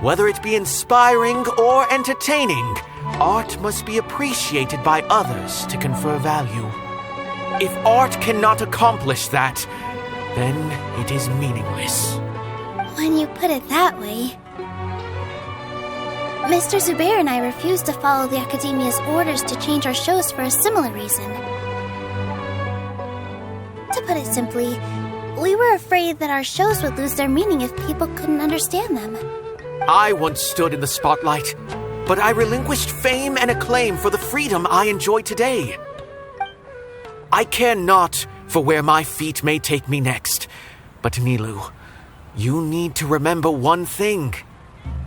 Speaker 8: Whether it be inspiring or entertaining, art must be appreciated by others to confer value. If art cannot accomplish that, then it is meaningless.
Speaker 1: When you put it that way... Mr. Zubair and I refused to follow the Academia's orders to change our shows for a similar reason. To put it simply, we were afraid that our shows would lose their meaning if people couldn't understand them.
Speaker 8: I once stood in the spotlight, but I relinquished fame and acclaim for the freedom I enjoy today. I care not for where my feet may take me next, but Nilou, you need to remember one thing.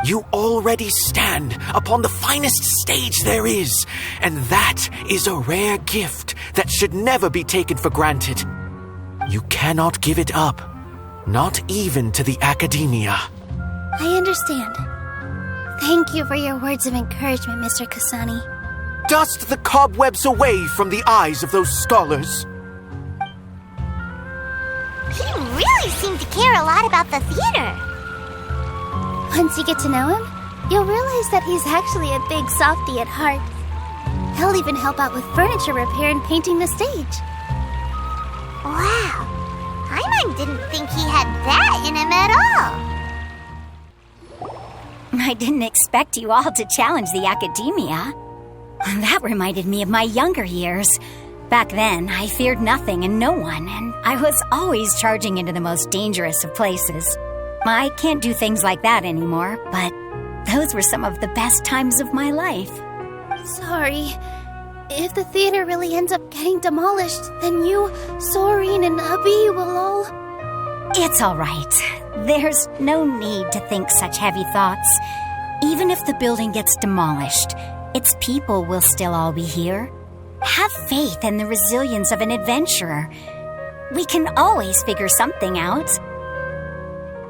Speaker 8: You already stand upon the finest stage there is, and that is a rare gift that should never be taken for granted. You cannot give it up, not even to the Academia.
Speaker 1: I understand. Thank you for your words of encouragement, Mr. Kasani.
Speaker 8: Dust the cobwebs away from the eyes of those scholars.
Speaker 2: He really seemed to care a lot about the theater.
Speaker 1: Once you get to know him, you'll realize that he's actually a big softie at heart. He'll even help out with furniture repair and painting the stage.
Speaker 2: Wow. Paimon didn't think he had that in him at all.
Speaker 7: I didn't expect you all to challenge the Academia. That reminded me of my younger years. Back then, I feared nothing and no one, and I was always charging into the most dangerous of places. I can't do things like that anymore, but those were some of the best times of my life.
Speaker 1: Sorry. If the theater really ends up getting demolished, then you, Soren, and Abi will all...
Speaker 7: It's all right. There's no need to think such heavy thoughts. Even if the building gets demolished, its people will still all be here. Have faith in the resilience of an adventurer. We can always figure something out.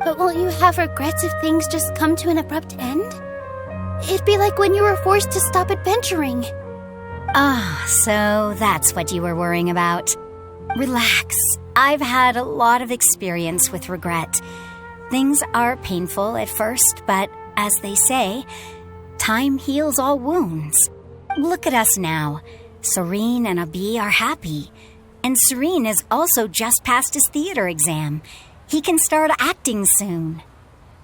Speaker 1: But won't you have regrets if things just come to an abrupt end? It'd be like when you were forced to stop adventuring.
Speaker 7: So that's what you were worrying about. Relax. I've had a lot of experience with regret. Things are painful at first, but as they say, time heals all wounds. Look at us now. Serene and Abi are happy. And Serene has also just passed his theater exam. He can start acting soon.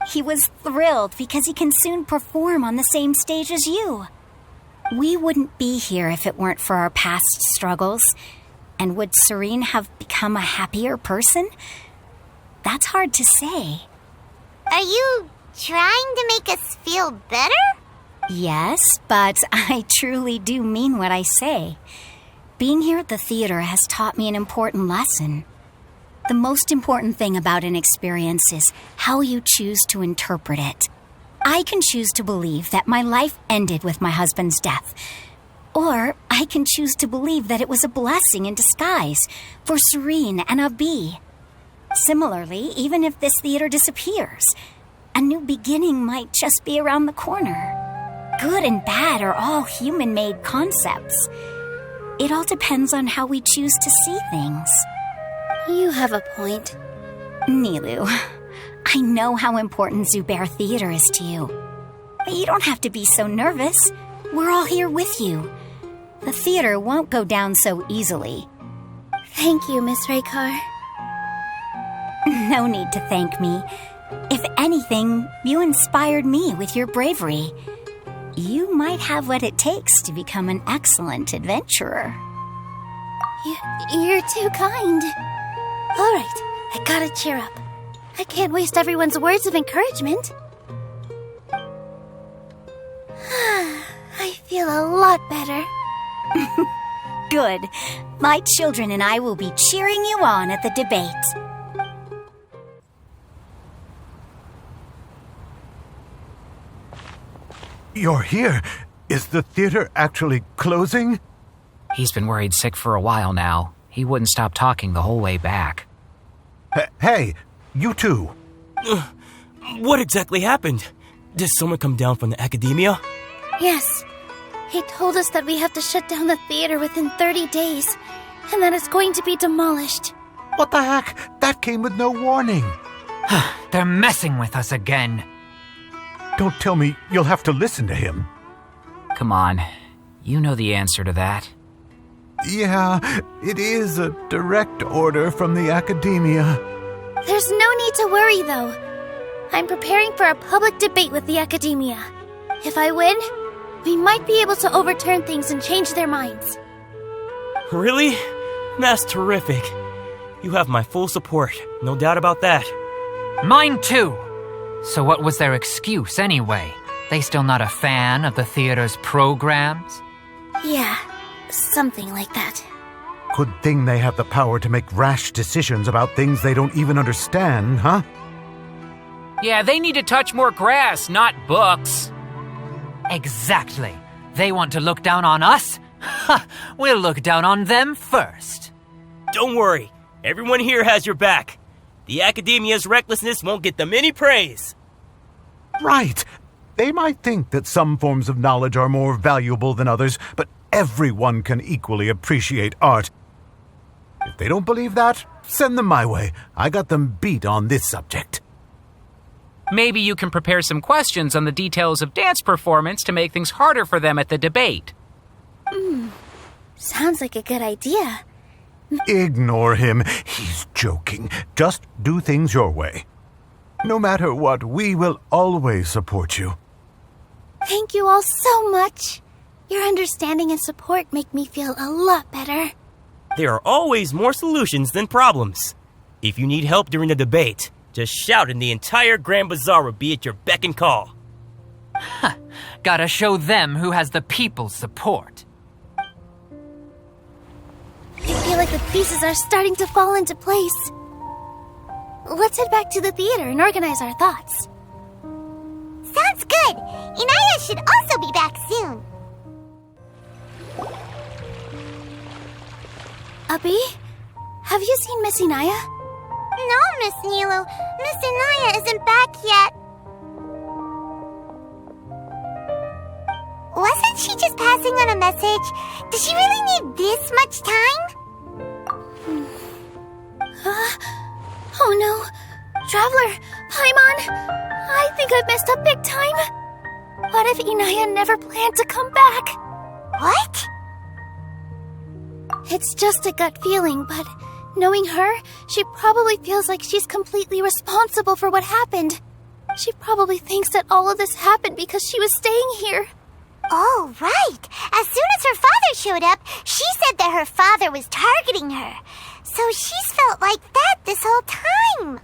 Speaker 7: He was thrilled because he can soon perform on the same stage as you. We wouldn't be here if it weren't for our past struggles. And would Serene have become a happier person? That's hard to say.
Speaker 2: Are you trying to make us feel better?
Speaker 7: Yes, but I truly do mean what I say. Being here at the theater has taught me an important lesson. The most important thing about an experience is how you choose to interpret it. I can choose to believe that my life ended with my husband's death. Or I can choose to believe that it was a blessing in disguise for Serene and Abi. Similarly, even if this theater disappears, a new beginning might just be around the corner. Good and bad are all human-made concepts. It all depends on how we choose to see things.
Speaker 1: You have a point.
Speaker 7: Nilou, I know how important Zubair Theater is to you. But you don't have to be so nervous. We're all here with you. The theater won't go down so easily.
Speaker 1: Thank you, Miss Raykar.
Speaker 7: No need to thank me. If anything, you inspired me with your bravery. You might have what it takes to become an excellent adventurer.
Speaker 1: You're too kind. All right, I gotta cheer up. I can't waste everyone's words of encouragement. I feel a lot better.
Speaker 7: Good. My children and I will be cheering you on at the debate.
Speaker 6: You're here. Is the theater actually closing?
Speaker 5: He's been worried sick for a while now. He wouldn't stop talking the whole way back.
Speaker 6: Hey, you two.
Speaker 3: What exactly happened? Did someone come down from the academia?
Speaker 1: Yes. He told us that we have to shut down the theater within 30 days, and that it's going to be demolished.
Speaker 6: What the heck? That came with no warning.
Speaker 4: They're messing with us again.
Speaker 6: Don't tell me you'll have to listen to him.
Speaker 5: Come on. You know the answer to that.
Speaker 6: Yeah, it is a direct order from the academia.
Speaker 1: There's no need to worry, though. I'm preparing for a public debate with the academia. If I win, we might be able to overturn things and change their minds.
Speaker 3: Really? That's terrific. You have my full support, no doubt about that.
Speaker 4: Mine too. So what was their excuse anyway? They still not a fan of the theater's programs?
Speaker 1: Yeah, something like that.
Speaker 6: Good thing they have the power to make rash decisions about things they don't even understand, huh?
Speaker 5: Yeah, they need to touch more grass, not books.
Speaker 4: Exactly. They want to look down on us? Ha! We'll look down on them first.
Speaker 3: Don't worry. Everyone here has your back. The academia's recklessness won't get them any praise.
Speaker 6: Right. They might think that some forms of knowledge are more valuable than others, but everyone can equally appreciate art. If they don't believe that, send them my way. I got them beat on this subject.
Speaker 5: Maybe you can prepare some questions on the details of dance performance to make things harder for them at the debate.
Speaker 1: Sounds like a good idea.
Speaker 6: Ignore him. He's joking. Just do things your way. No matter what, we will always support you.
Speaker 1: Thank you all so much. Your understanding and support make me feel a lot better.
Speaker 3: There are always more solutions than problems. If you need help during the debate, just shout and the entire Grand Bazaar will be at your beck and call.
Speaker 4: Gotta show them who has the people's support.
Speaker 1: I feel like the pieces are starting to fall into place. Let's head back to the theater and organize our thoughts.
Speaker 2: Sounds good. Inaya should also be back soon.
Speaker 1: Abi, have you seen Miss Inaya?
Speaker 2: No, Miss Nilou. Miss Inaya isn't back yet. Wasn't she just passing on a message? Does she really need this much time?
Speaker 1: Oh no. Traveler, Paimon, I think I've messed up big time. What if Inaya never planned to come back?
Speaker 2: What?
Speaker 1: It's just a gut feeling, but knowing her, she probably feels like she's completely responsible for what happened. She probably thinks that all of this happened because she was staying here.
Speaker 2: Oh, right. As soon as her father showed up, she said that her father was targeting her. So she's felt like that this whole time.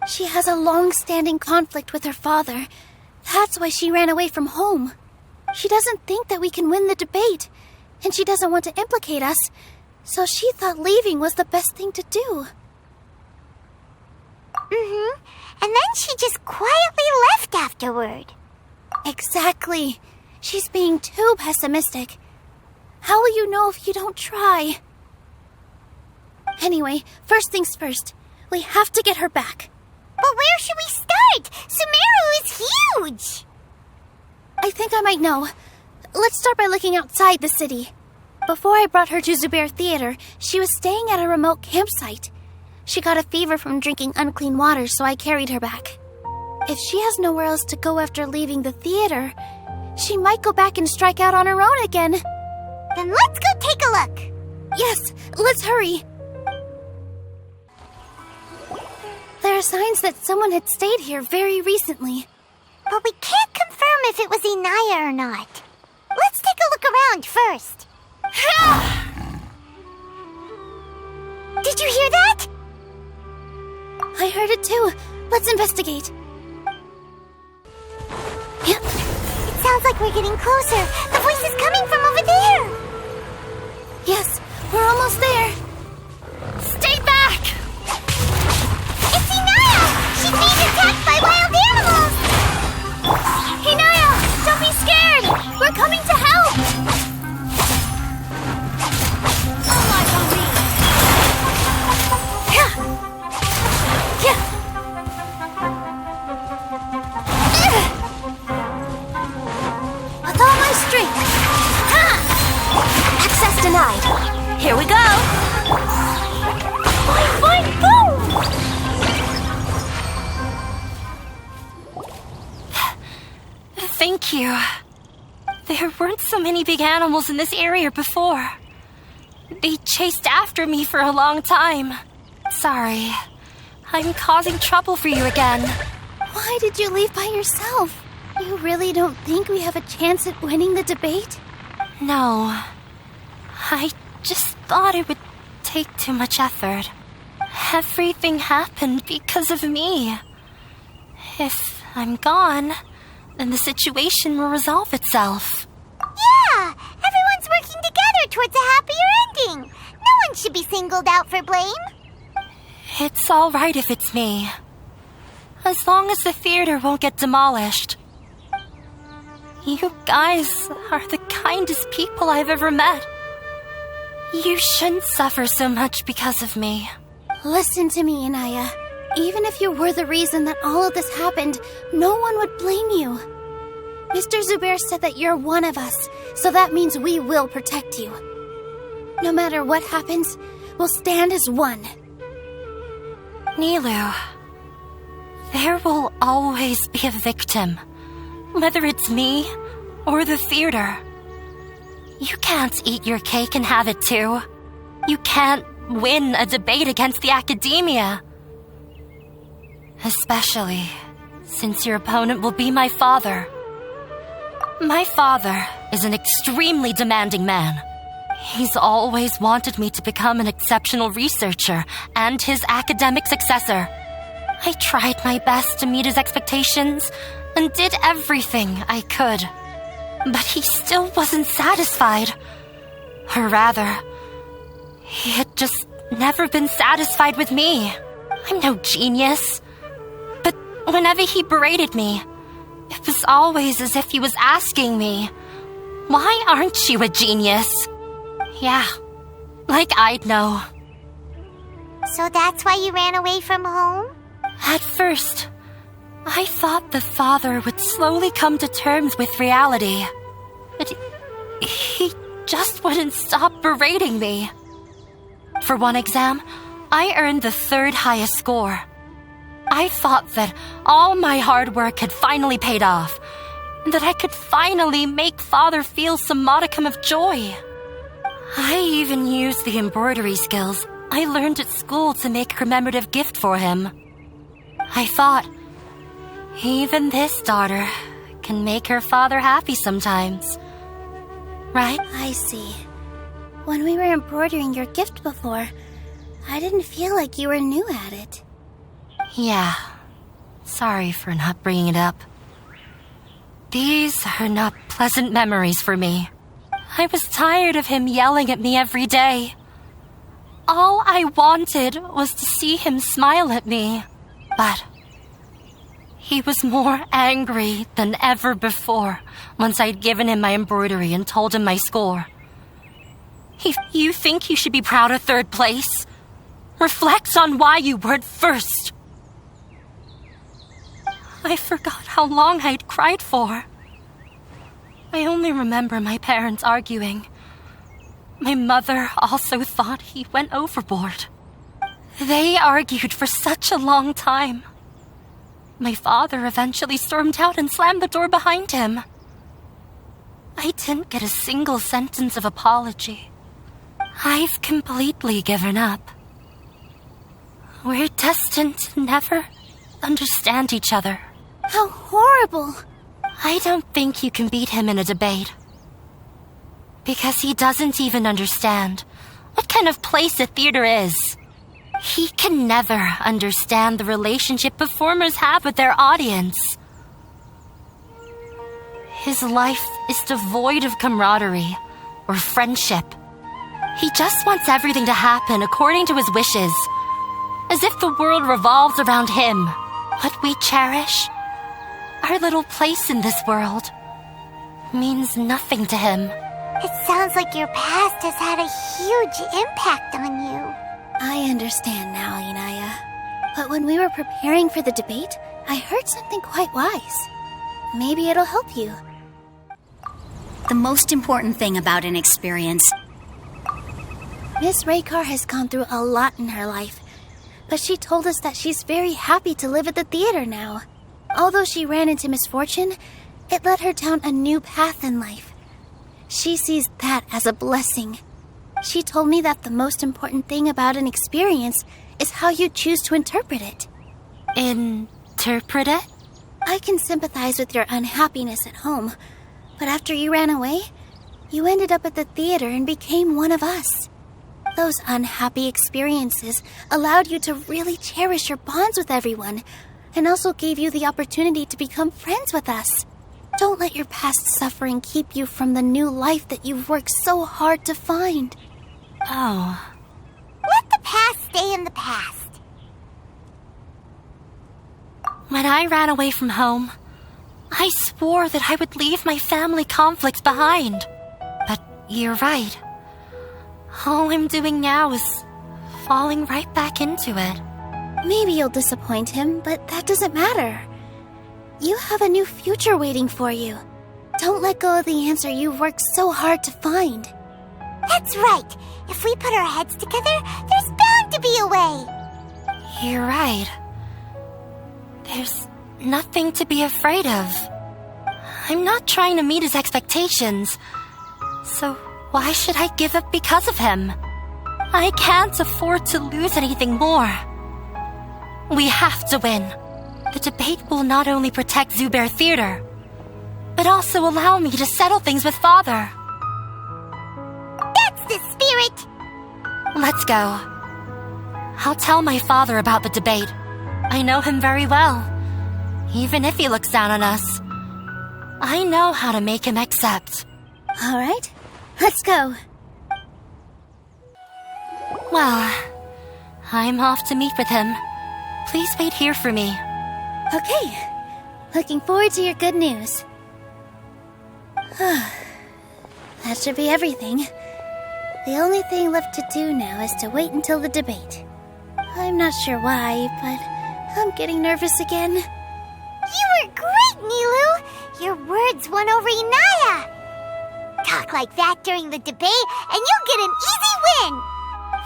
Speaker 1: She has a long-standing conflict with her father. That's why she ran away from home. She doesn't think that we can win the debate, and she doesn't want to implicate us, so she thought leaving was the best thing to do.
Speaker 2: Mm-hmm. And then she just quietly left afterward.
Speaker 1: Exactly. She's being too pessimistic. How will you know if you don't try? Anyway, first things first. We have to get her back.
Speaker 2: But where should we start? Sumeru is huge!
Speaker 1: I think I might know. Let's start by looking outside the city. Before I brought her to Zubair Theater, she was staying at a remote campsite. She got a fever from drinking unclean water, so I carried her back. If she has nowhere else to go after leaving the theater, she might go back and strike out on her own again.
Speaker 2: Then let's go take a look.
Speaker 1: Yes, let's hurry. There are signs that someone had stayed here very recently.
Speaker 2: But we can't confirm if it was Inaya or not. Let's take a look around first. Did you hear that?
Speaker 1: I heard it too. Let's investigate.
Speaker 2: It sounds like we're getting closer. The voice is coming from over there.
Speaker 1: Yes, we're almost there.
Speaker 9: Stay back!
Speaker 2: It's Inaya! She's being attacked by wild animals!
Speaker 1: Inaya, don't be scared! We're coming to help! With all my strength! Access denied. Here we go! Boing, boom!
Speaker 9: Thank you. There weren't so many big animals in this area before. They chased after me for a long time. Sorry. I'm causing trouble for you again.
Speaker 1: Why did you leave by yourself? You really don't think we have a chance at winning the debate?
Speaker 9: No. I just thought it would take too much effort. Everything happened because of me. If I'm gone, then the situation will resolve itself.
Speaker 2: Yeah! Everyone's working together towards a happier ending. No one should be singled out for blame.
Speaker 9: It's all right if it's me. As long as the theater won't get demolished. You guys are the kindest people I've ever met. You shouldn't suffer so much because of me.
Speaker 1: Listen to me, Inaya. Even if you were the reason that all of this happened, no one would blame you. Mr. Zubair said that you're one of us, so that means we will protect you. No matter what happens, we'll stand as one.
Speaker 9: Nilou, there will always be a victim, whether it's me or the theater. You can't eat your cake and have it too. You can't win a debate against the academia. Especially since your opponent will be my father. My father is an extremely demanding man. He's always wanted me to become an exceptional researcher and his academic successor. I tried my best to meet his expectations and did everything I could. But he still wasn't satisfied. Or rather, he had just never been satisfied with me. I'm no genius. But whenever he berated me, it was always as if he was asking me, "Why aren't you a genius?" Yeah, like I'd know.
Speaker 2: So that's why you ran away from home?
Speaker 9: At first, I thought the father would slowly come to terms with reality. But He just wouldn't stop berating me. For one exam, I earned the 3rd highest score. I thought that all my hard work had finally paid off, and that I could finally make Father feel some modicum of joy. I even used the embroidery skills I learned at school to make a commemorative gift for him. I thought, even this daughter can make her father happy sometimes. Right?
Speaker 1: I see. When we were embroidering your gift before, I didn't feel like you were new at it.
Speaker 9: Yeah. Sorry for not bringing it up. These are not pleasant memories for me. I was tired of him yelling at me every day. All I wanted was to see him smile at me. But he was more angry than ever before once I'd given him my embroidery and told him my score. You think you should be proud of 3rd place? Reflect on why you weren't first. I forgot how long I'd cried for. I only remember my parents arguing. My mother also thought he went overboard. They argued for such a long time. My father eventually stormed out and slammed the door behind him. I didn't get a single sentence of apology. I've completely given up. We're destined to never understand each other.
Speaker 1: How horrible!
Speaker 9: I don't think you can beat him in a debate. Because he doesn't even understand what kind of place a theater is. He can never understand the relationship performers have with their audience. His life is devoid of camaraderie or friendship. He just wants everything to happen according to his wishes, as if the world revolves around him. What we cherish, our little place in this world, means nothing to him.
Speaker 2: It sounds like your past has had a huge impact on you.
Speaker 1: I understand now, Inaya. But when we were preparing for the debate, I heard something quite wise. Maybe it'll help you.
Speaker 7: The most important thing about an experience.
Speaker 1: Miss Raykar has gone through a lot in her life, but she told us that she's very happy to live at the theater now. Although she ran into misfortune, it led her down a new path in life. She sees that as a blessing. She told me that the most important thing about an experience is how you choose to interpret it.
Speaker 9: Interpret it?
Speaker 1: I can sympathize with your unhappiness at home, but after you ran away, you ended up at the theater and became one of us. Those unhappy experiences allowed you to really cherish your bonds with everyone, and also gave you the opportunity to become friends with us. Don't let your past suffering keep you from the new life that you've worked so hard to find.
Speaker 9: Oh.
Speaker 2: Let the past stay in the past.
Speaker 9: When I ran away from home, I swore that I would leave my family conflicts behind. But you're right. All I'm doing now is falling right back into it.
Speaker 1: Maybe you'll disappoint him, but that doesn't matter. You have a new future waiting for you. Don't let go of the answer you've worked so hard to find.
Speaker 2: That's right. If we put our heads together, there's bound to be a way.
Speaker 9: You're right. There's nothing to be afraid of. I'm not trying to meet his expectations. So why should I give up because of him? I can't afford to lose anything more. We have to win. The debate will not only protect Zubair Theater, but also allow me to settle things with Father.
Speaker 2: That's the spirit!
Speaker 9: Let's go. I'll tell my father about the debate. I know him very well. Even if he looks down on us, I know how to make him accept.
Speaker 1: All right, let's go.
Speaker 9: Well, I'm off to meet with him. Please wait here for me.
Speaker 1: Okay. Looking forward to your good news. That should be everything. The only thing left to do now is to wait until the debate. I'm not sure why, but I'm getting nervous again.
Speaker 2: You were great, Nilou! Your words won over Inaya! Talk like that during the debate, and you'll get an easy win!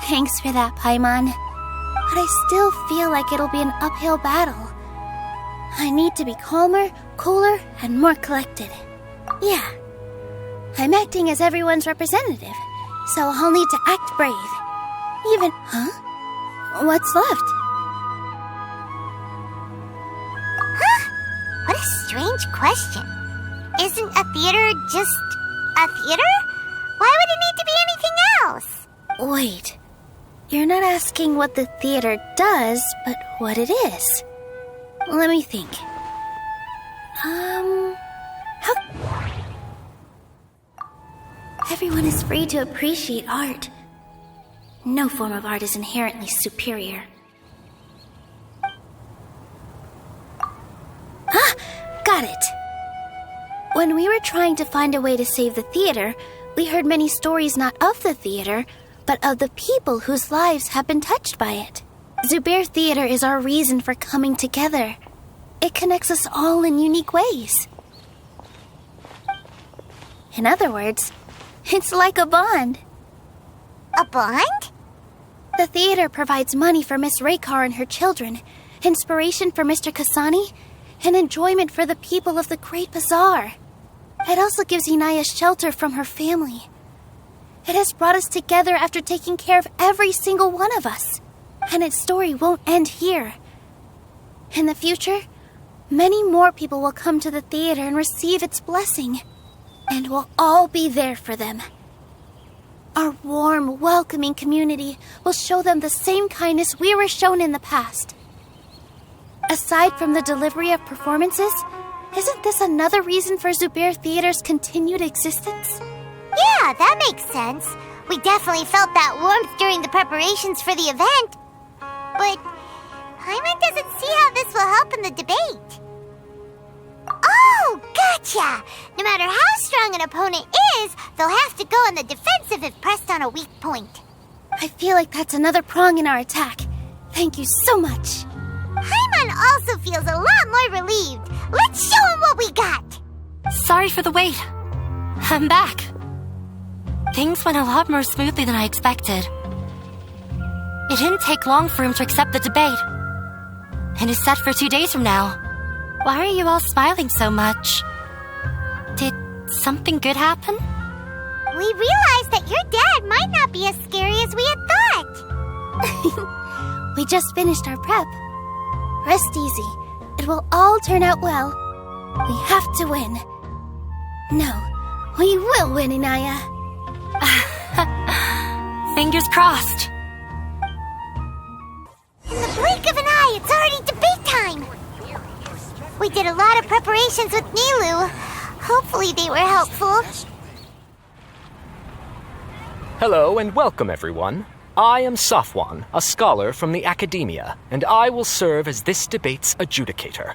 Speaker 1: Thanks for that, Paimon. But I still feel like it'll be an uphill battle. I need to be calmer, cooler, and more collected. Yeah. I'm acting as everyone's representative, so I'll need to act brave. Even... Huh? What's left?
Speaker 2: Huh? What a strange question. Isn't a theater just a theater? Why would it need to be anything else?
Speaker 1: Wait. You're not asking what the theater does, but what it is. Let me think. How... Everyone is free to appreciate art. No form of art is inherently superior. Ah! Got it! When we were trying to find a way to save the theater, we heard many stories not of the theater, but of the people whose lives have been touched by it. Zubair Theater is our reason for coming together. It connects us all in unique ways. In other words, it's like a bond.
Speaker 2: A bond?
Speaker 1: The theater provides money for Miss Raykar and her children, inspiration for Mr. Kasani, and enjoyment for the people of the Great Bazaar. It also gives Inaya shelter from her family. It has brought us together after taking care of every single one of us. And its story won't end here. In the future, many more people will come to the theater and receive its blessing. And we'll all be there for them. Our warm, welcoming community will show them the same kindness we were shown in the past. Aside from the delivery of performances, isn't this another reason for Zubair Theater's continued existence?
Speaker 2: Yeah, that makes sense. We definitely felt that warmth during the preparations for the event. But Paimon doesn't see how this will help in the debate. Oh, gotcha! No matter how strong an opponent is, they'll have to go on the defensive if pressed on a weak point.
Speaker 1: I feel like that's another prong in our attack. Thank you so much.
Speaker 2: Paimon also feels a lot more relieved. Let's show him what we got!
Speaker 9: Sorry for the wait. I'm back. Things went a lot more smoothly than I expected. It didn't take long for him to accept the debate. And it's set for 2 days from now. Why are you all smiling so much? Did something good happen?
Speaker 2: We realized that your dad might not be as scary as we had thought.
Speaker 1: We just finished our prep. Rest easy. It will all turn out well. We have to win. No, we will win, Inaya.
Speaker 9: Fingers crossed.
Speaker 2: In the blink of an eye, it's already debate time. We did a lot of preparations with Nilou. Hopefully they were helpful.
Speaker 13: Hello and welcome, everyone. I am Safwan, a scholar from the academia, and I will serve as this debate's adjudicator.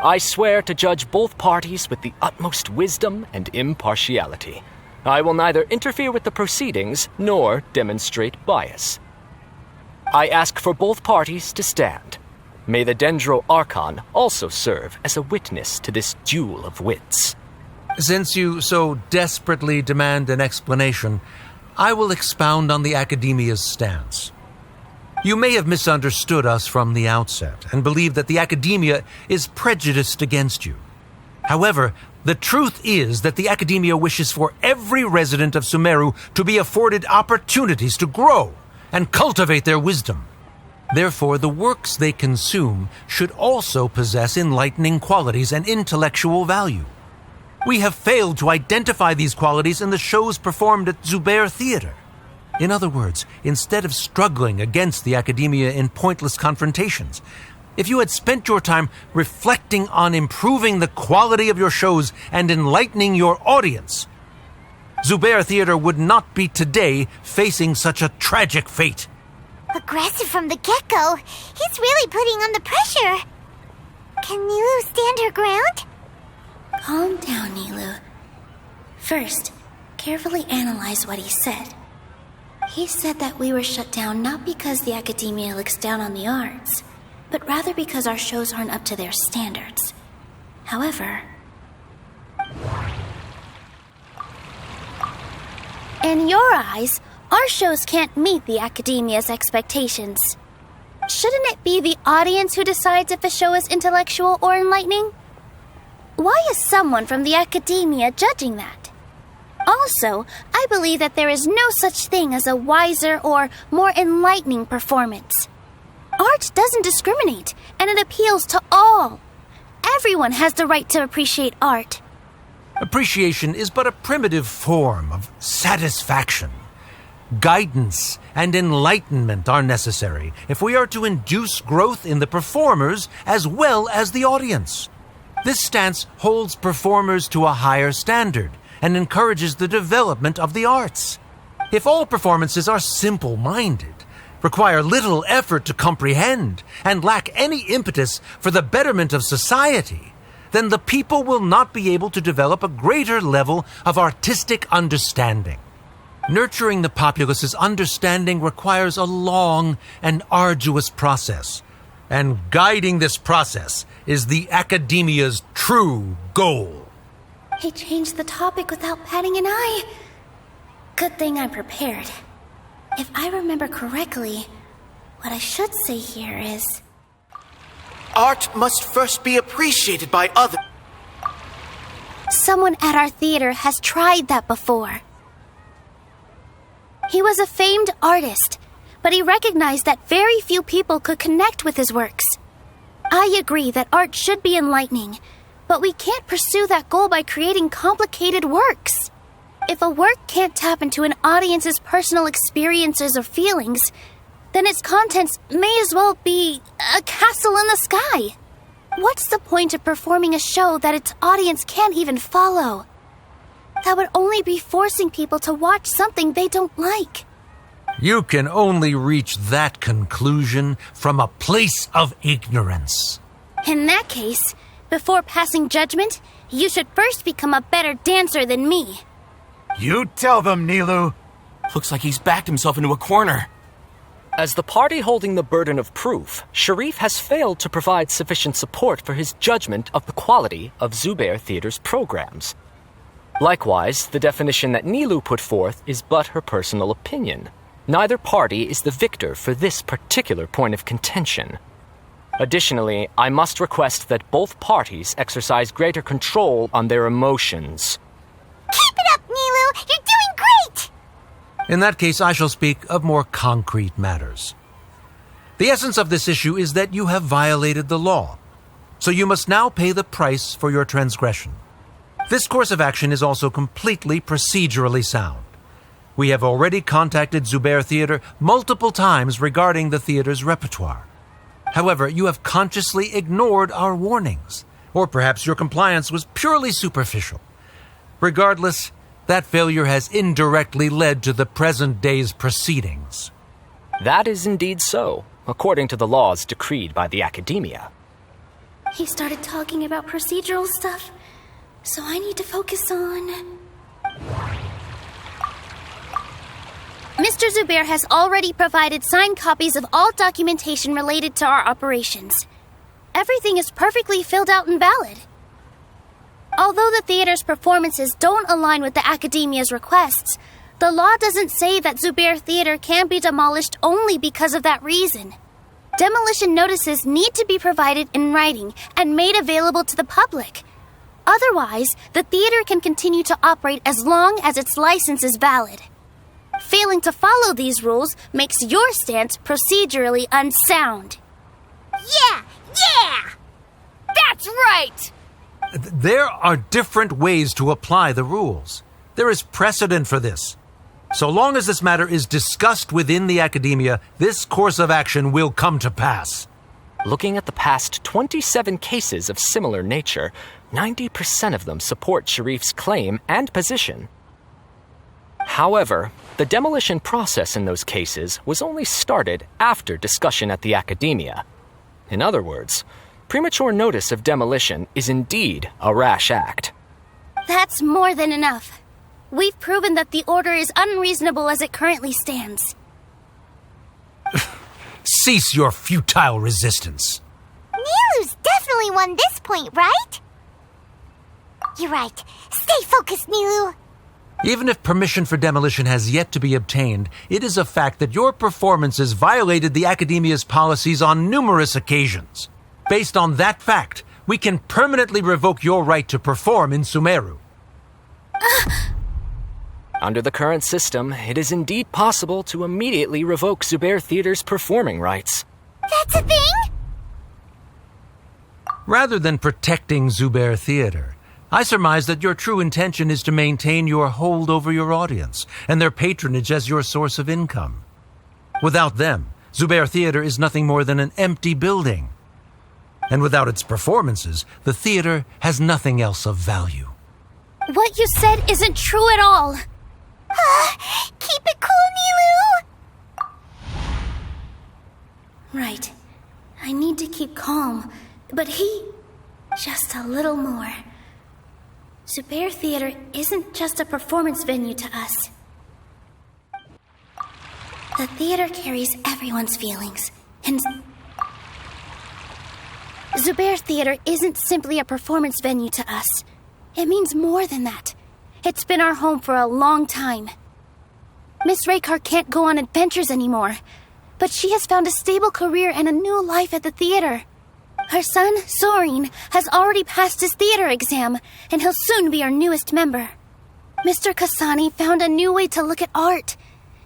Speaker 13: I swear to judge both parties with the utmost wisdom and impartiality. I will neither interfere with the proceedings nor demonstrate bias. I ask for both parties to stand. May the Dendro Archon also serve as a witness to this duel of wits.
Speaker 11: Since you so desperately demand an explanation, I will expound on the Academia's stance. You may have misunderstood us from the outset and believe that the Academia is prejudiced against you. However, the truth is that the Academia wishes for every resident of Sumeru to be afforded opportunities to grow and cultivate their wisdom. Therefore, the works they consume should also possess enlightening qualities and intellectual value. We have failed to identify these qualities in the shows performed at Zubair Theater. In other words, instead of struggling against the Academia in pointless confrontations, if you had spent your time reflecting on improving the quality of your shows and enlightening your audience, Zubair Theater would not be today facing such a tragic fate.
Speaker 2: Aggressive from the get-go. He's really putting on the pressure. Can Nilou stand her ground?
Speaker 1: Calm down, Nilou. First, carefully analyze what he said. He said that we were shut down not because the Academia looks down on the arts, but rather because our shows aren't up to their standards. In your eyes, our shows can't meet the Academia's expectations. Shouldn't it be the audience who decides if a show is intellectual or enlightening? Why is someone from the Academia judging that? Also, I believe that there is no such thing as a wiser or more enlightening performance. Art doesn't discriminate, and it appeals to all. Everyone has the right to appreciate art.
Speaker 11: Appreciation is but a primitive form of satisfaction. Guidance and enlightenment are necessary if we are to induce growth in the performers as well as the audience. This stance holds performers to a higher standard and encourages the development of the arts. If all performances are simple-minded, require little effort to comprehend, and lack any impetus for the betterment of society, then the people will not be able to develop a greater level of artistic understanding. Nurturing the populace's understanding requires a long and arduous process, and guiding this process is the Academia's true goal.
Speaker 1: He changed the topic without batting an eye. Good thing I'm prepared. If I remember correctly, what I should say here is...
Speaker 8: Art must first be appreciated by others.
Speaker 1: Someone at our theater has tried that before. He was a famed artist, but he recognized that very few people could connect with his works. I agree that art should be enlightening, but we can't pursue that goal by creating complicated works. If a work can't tap into an audience's personal experiences or feelings, then its contents may as well be a castle in the sky. What's the point of performing a show that its audience can't even follow? That would only be forcing people to watch something they don't like.
Speaker 11: You can only reach that conclusion from a place of ignorance.
Speaker 1: In that case, before passing judgment, you should first become a better dancer than me.
Speaker 14: You tell them, Nilou.
Speaker 10: Looks like he's backed himself into a corner.
Speaker 13: As the party holding the burden of proof, Sharif has failed to provide sufficient support for his judgment of the quality of Zubair Theater's programs. Likewise, the definition that Nilou put forth is but her personal opinion. Neither party is the victor for this particular point of contention. Additionally, I must request that both parties exercise greater control on their emotions.
Speaker 2: Keep it up, Nilou! You're doing great!
Speaker 11: In that case, I shall speak of more concrete matters. The essence of this issue is that you have violated the law, so you must now pay the price for your transgression. This course of action is also completely procedurally sound. We have already contacted Zubair Theater multiple times regarding the theater's repertoire. However, you have consciously ignored our warnings, or perhaps your compliance was purely superficial. Regardless, that failure has indirectly led to the present day's proceedings.
Speaker 13: That is indeed so, according to the laws decreed by the Academia.
Speaker 1: He started talking about procedural stuff, so I need to focus on... Mr. Zubair has already provided signed copies of all documentation related to our operations. Everything is perfectly filled out and valid. Although the theater's performances don't align with the Academia's requests, the law doesn't say that Zubair Theater can be demolished only because of that reason. Demolition notices need to be provided in writing and made available to the public. Otherwise, the theater can continue to operate as long as its license is valid. Failing to follow these rules makes your stance procedurally unsound.
Speaker 12: Yeah! That's right!
Speaker 11: There are different ways to apply the rules. There is precedent for this. So long as this matter is discussed within the Academia, this course of action will come to pass.
Speaker 13: Looking at the past 27 cases of similar nature, 90% of them support Sharif's claim and position. However, the demolition process in those cases was only started after discussion at the Academia. In other words, premature notice of demolition is indeed a rash act.
Speaker 1: That's more than enough. We've proven that the order is unreasonable as it currently stands.
Speaker 11: Cease your futile resistance.
Speaker 2: Nilou's definitely won this point, right? You're right. Stay focused, Nilou.
Speaker 11: Even if permission for demolition has yet to be obtained, it is a fact that your performances violated the Academia's policies on numerous occasions. Based on that fact, we can permanently revoke your right to perform in Sumeru.
Speaker 13: Under the current system, it is indeed possible to immediately revoke Zubair Theater's performing rights.
Speaker 2: That's a thing?
Speaker 11: Rather than protecting Zubair Theater, I surmise that your true intention is to maintain your hold over your audience and their patronage as your source of income. Without them, Zubair Theater is nothing more than an empty building. And without its performances, the theater has nothing else of value.
Speaker 1: What you said isn't true at all.
Speaker 2: Keep it cool, Nilou!
Speaker 1: Right. I need to keep calm, but just a little more. Zubair Theater isn't just a performance venue to us. The theater carries everyone's feelings, and Zubair Theater isn't simply a performance venue to us. It means more than that. It's been our home for a long time. Miss Raykar can't go on adventures anymore, but she has found a stable career and a new life at the theater. Her son, Sorin, has already passed his theater exam, and he'll soon be our newest member. Mr. Kasani found a new way to look at art.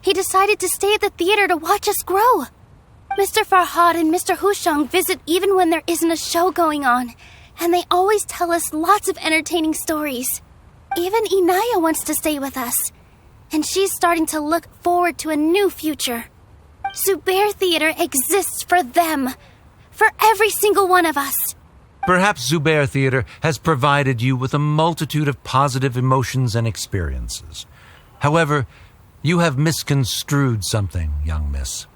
Speaker 1: He decided to stay at the theater to watch us grow. Mr. Farhad and Mr. Hushang visit even when there isn't a show going on, and they always tell us lots of entertaining stories. Even Inaya wants to stay with us, and she's starting to look forward to a new future. Zubair Theater exists for them, for every single one of us.
Speaker 11: Perhaps Zubair Theater has provided you with a multitude of positive emotions and experiences. However, you have misconstrued something, young miss.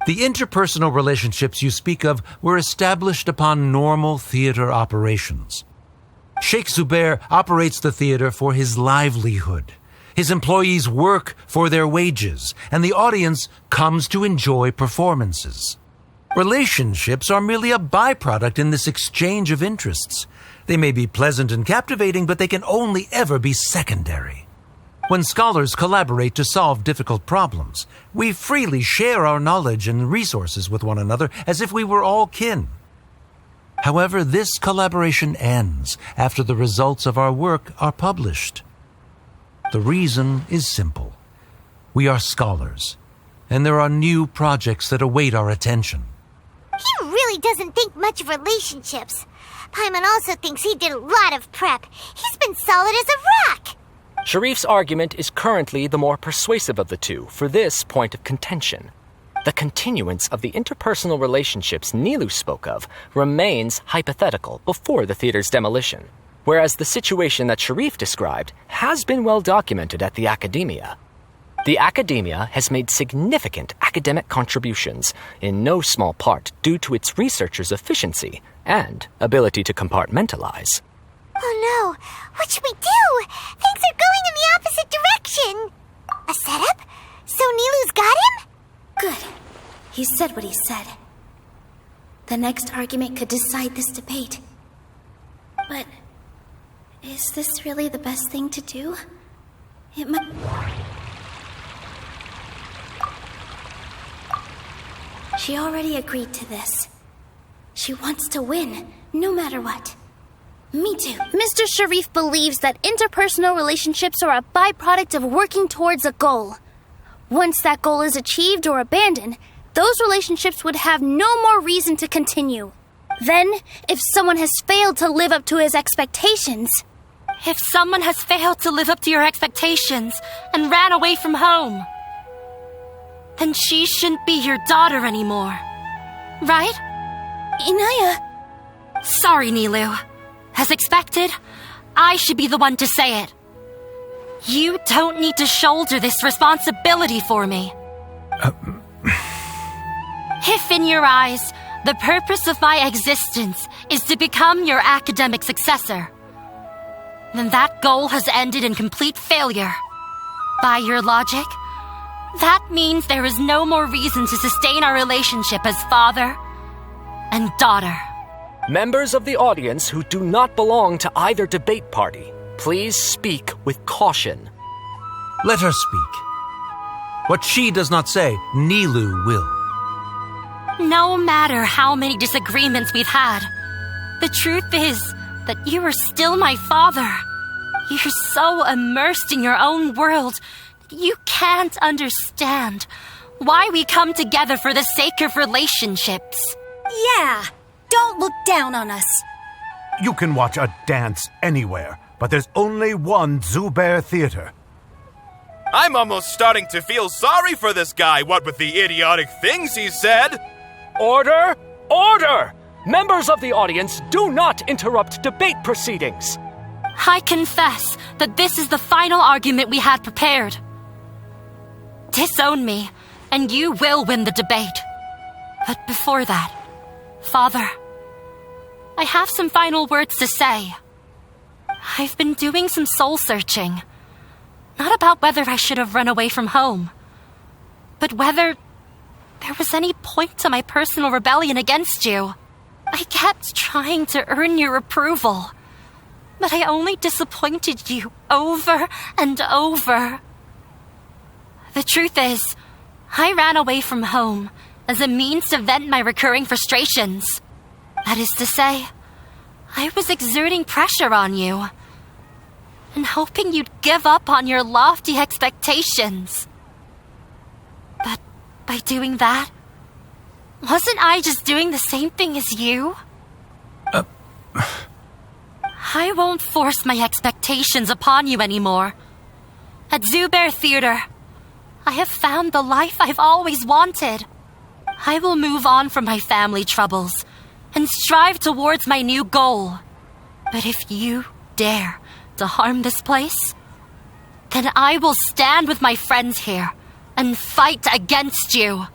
Speaker 11: The interpersonal relationships you speak of were established upon normal theater operations. Sheikh Zubair operates the theater for his livelihood. His employees work for their wages, and the audience comes to enjoy performances. Relationships are merely a byproduct in this exchange of interests. They may be pleasant and captivating, but they can only ever be secondary. When scholars collaborate to solve difficult problems, we freely share our knowledge and resources with one another as if we were all kin. However, this collaboration ends after the results of our work are published. The reason is simple. We are scholars, and there are new projects that await our attention.
Speaker 2: He really doesn't think much of relationships. Paimon also thinks he did a lot of prep. He's been solid as a rock.
Speaker 13: Sharif's argument is currently the more persuasive of the two for this point of contention. The continuance of the interpersonal relationships Nilou spoke of remains hypothetical before the theater's demolition, whereas the situation that Sharif described has been well documented at the Academia. The Academia has made significant academic contributions, in no small part due to its researchers' efficiency and ability to compartmentalize.
Speaker 2: Oh no, what should we do? Things are going in the opposite direction. A setup? So Nilou's got him?
Speaker 1: Good. He said what he said. The next argument could decide this debate. But is this really the best thing to do? It might... She already agreed to this. She wants to win, no matter what. Me too. Mr. Sharif believes that interpersonal relationships are a byproduct of working towards a goal. Once that goal is achieved or abandoned, those relationships would have no more reason to continue. Then, if someone has failed to live up to his expectations...
Speaker 9: If someone has failed to live up to your expectations and ran away from home, then she shouldn't be your daughter anymore. Right?
Speaker 1: Inaya...
Speaker 9: Sorry, Nilou. As expected, I should be the one to say it. You don't need to shoulder this responsibility for me. If in your eyes, the purpose of my existence is to become your academic successor, then that goal has ended in complete failure. By your logic, that means there is no more reason to sustain our relationship as father and daughter.
Speaker 13: Members of the audience who do not belong to either debate party, please speak with caution.
Speaker 11: Let her speak. What she does not say, Nilou will.
Speaker 9: No matter how many disagreements we've had, the truth is that you are still my father. You're so immersed in your own world that you can't understand why we come together for the sake of relationships.
Speaker 7: Yeah, don't look down on us.
Speaker 6: You can watch a dance anywhere, but there's only one Zubair Theater.
Speaker 10: I'm almost starting to feel sorry for this guy, what with the idiotic things he said.
Speaker 13: Order! Order! Members of the audience, do not interrupt debate proceedings.
Speaker 9: I confess that this is the final argument we had prepared. Disown me, and you will win the debate. But before that, Father, I have some final words to say. I've been doing some soul-searching. Not about whether I should have run away from home, but whether there was any point to my personal rebellion against you. I kept trying to earn your approval, but I only disappointed you over and over. The truth is, I ran away from home as a means to vent my recurring frustrations. That is to say, I was exerting pressure on you and hoping you'd give up on your lofty expectations. But by doing that, wasn't I just doing the same thing as you? I won't force my expectations upon you anymore. At Zubair Theater, I have found the life I've always wanted. I will move on from my family troubles and strive towards my new goal. But if you dare to harm this place, then I will stand with my friends here and fight against you.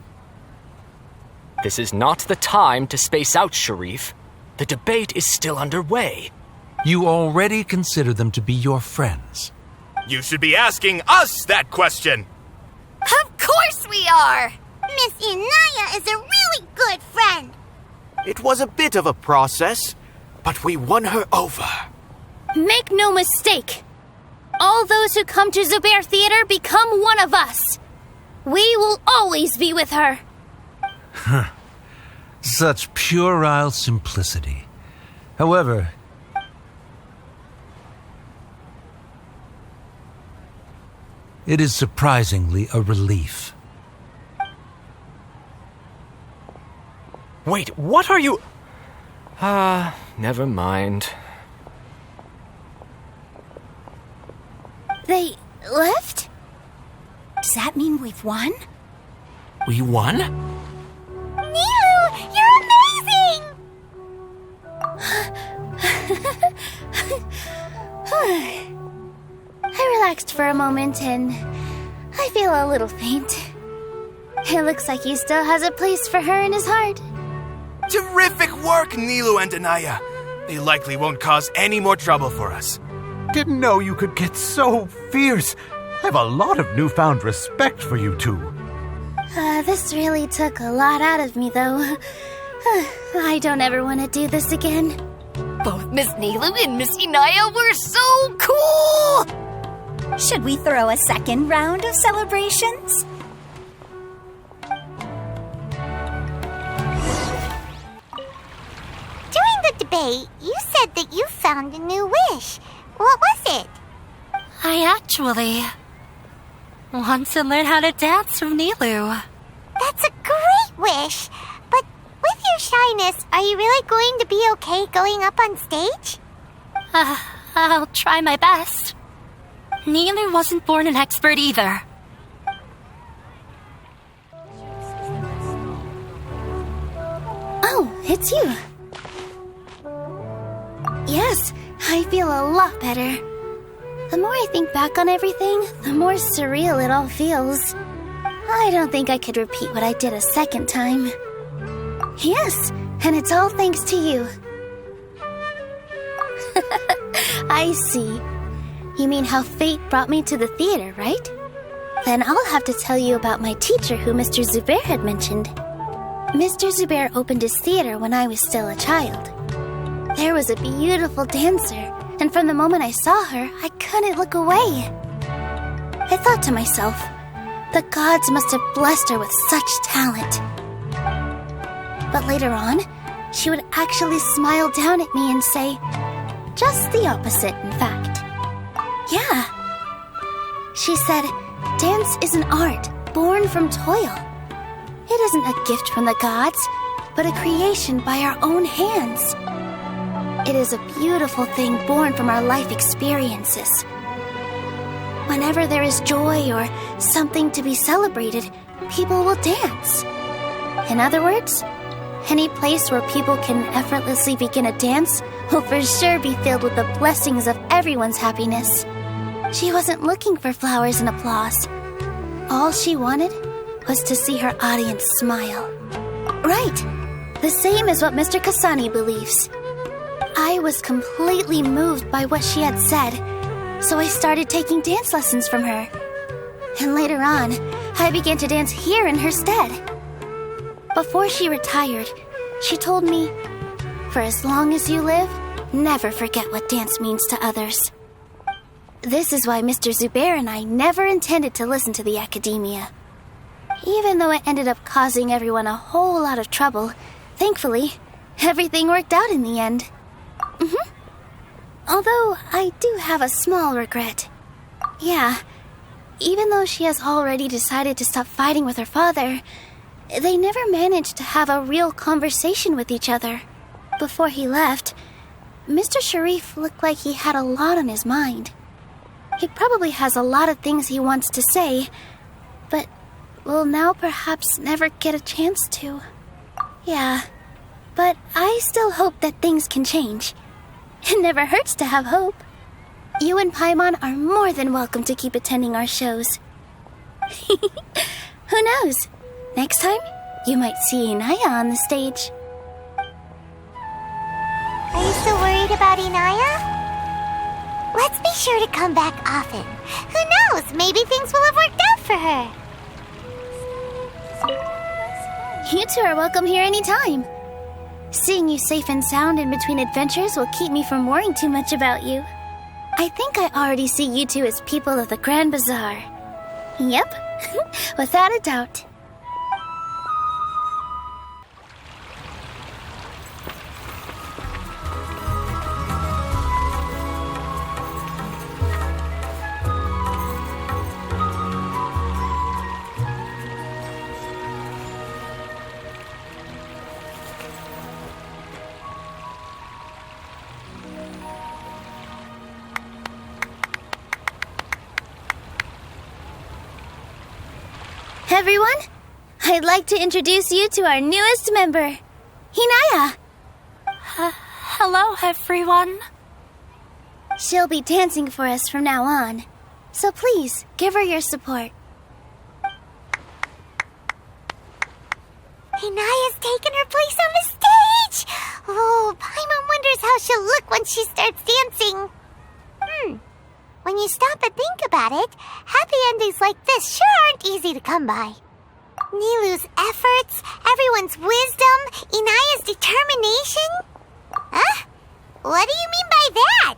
Speaker 13: This is not the time to space out, Sharif. The debate is still underway.
Speaker 11: You already consider them to be your friends.
Speaker 10: You should be asking us that question.
Speaker 12: Of course we are!
Speaker 2: Miss Inaya is a really good friend.
Speaker 8: It was a bit of a process, but we won her over.
Speaker 1: Make no mistake. All those who come to Zubair Theater become one of us. We will always be with her.
Speaker 11: Such puerile simplicity. However, it is surprisingly a relief.
Speaker 13: Wait, what are you... never mind.
Speaker 1: They left?
Speaker 7: Does that mean we've won?
Speaker 10: We won?
Speaker 2: Nilou, you're amazing!
Speaker 1: I relaxed for a moment and I feel a little faint. It looks like he still has a place for her in his heart.
Speaker 10: Terrific work, Nilou and Anaya. They likely won't cause any more trouble for us.
Speaker 6: Didn't know you could get so fierce. I have a lot of newfound respect for you two.
Speaker 1: This really took a lot out of me, though. I don't ever want to do this again.
Speaker 12: Both Miss Nilou and Miss Inaya were so cool!
Speaker 7: Should we throw a second round of celebrations?
Speaker 2: During the debate, you said that you found a new wish. What was it?
Speaker 9: I actually want to learn how to dance from Nilou.
Speaker 2: That's a great wish. But with your shyness, are you really going to be okay going up on stage?
Speaker 9: I'll try my best. Nilou wasn't born an expert either.
Speaker 1: Oh, it's you. Yes, I feel a lot better. The more I think back on everything, the more surreal it all feels. I don't think I could repeat what I did a second time. Yes, and it's all thanks to you. I see. You mean how fate brought me to the theater, right? Then I'll have to tell you about my teacher who Mr. Zubair had mentioned. Mr. Zubair opened his theater when I was still a child. There was a beautiful dancer, and from the moment I saw her, I couldn't look away. I thought to myself, the gods must have blessed her with such talent. But later on, she would actually smile down at me and say, just the opposite, in fact. Yeah. She said, dance is an art born from toil. It isn't a gift from the gods, but a creation by our own hands. It is a beautiful thing born from our life experiences. Whenever there is joy or something to be celebrated, people will dance. In other words, any place where people can effortlessly begin a dance will for sure be filled with the blessings of everyone's happiness. She wasn't looking for flowers and applause. All she wanted was to see her audience smile. Right, the same as what Mr. Kasani believes. I was completely moved by what she had said, so I started taking dance lessons from her. And later on, I began to dance here in her stead. Before she retired, she told me, for as long as you live, never forget what dance means to others. This is why Mr. Zubair and I never intended to listen to the academia. Even though it ended up causing everyone a whole lot of trouble, thankfully, everything worked out in the end. Although I do have a small regret. Yeah, even though she has already decided to stop fighting with her father, they never managed to have a real conversation with each other. Before he left, Mr. Sharif looked like he had a lot on his mind. He probably has a lot of things he wants to say, but will now perhaps never get a chance to. Yeah, but I still hope that things can change. It never hurts to have hope. You and Paimon are more than welcome to keep attending our shows. Who knows? Next time, you might see Inaya on the stage.
Speaker 2: Are you still worried about Inaya? Let's be sure to come back often. Who knows? Maybe things will have worked out for her.
Speaker 1: You two are welcome here anytime. Seeing you safe and sound in between adventures will keep me from worrying too much about you. I think I already see you two as people of the Grand Bazaar. Yep, without a doubt. Everyone, I'd like to introduce you to our newest member, Hinaya.
Speaker 9: Hello, everyone.
Speaker 1: She'll be dancing for us from now on, so please give her your support.
Speaker 2: Hinaya's taken her place on the stage! Oh, Paimon wonders how she'll look when she starts dancing. When you stop and think about it, happy endings like this sure aren't easy to come by. Nilou's efforts, everyone's wisdom, Inaya's determination? Huh? What do you mean by that?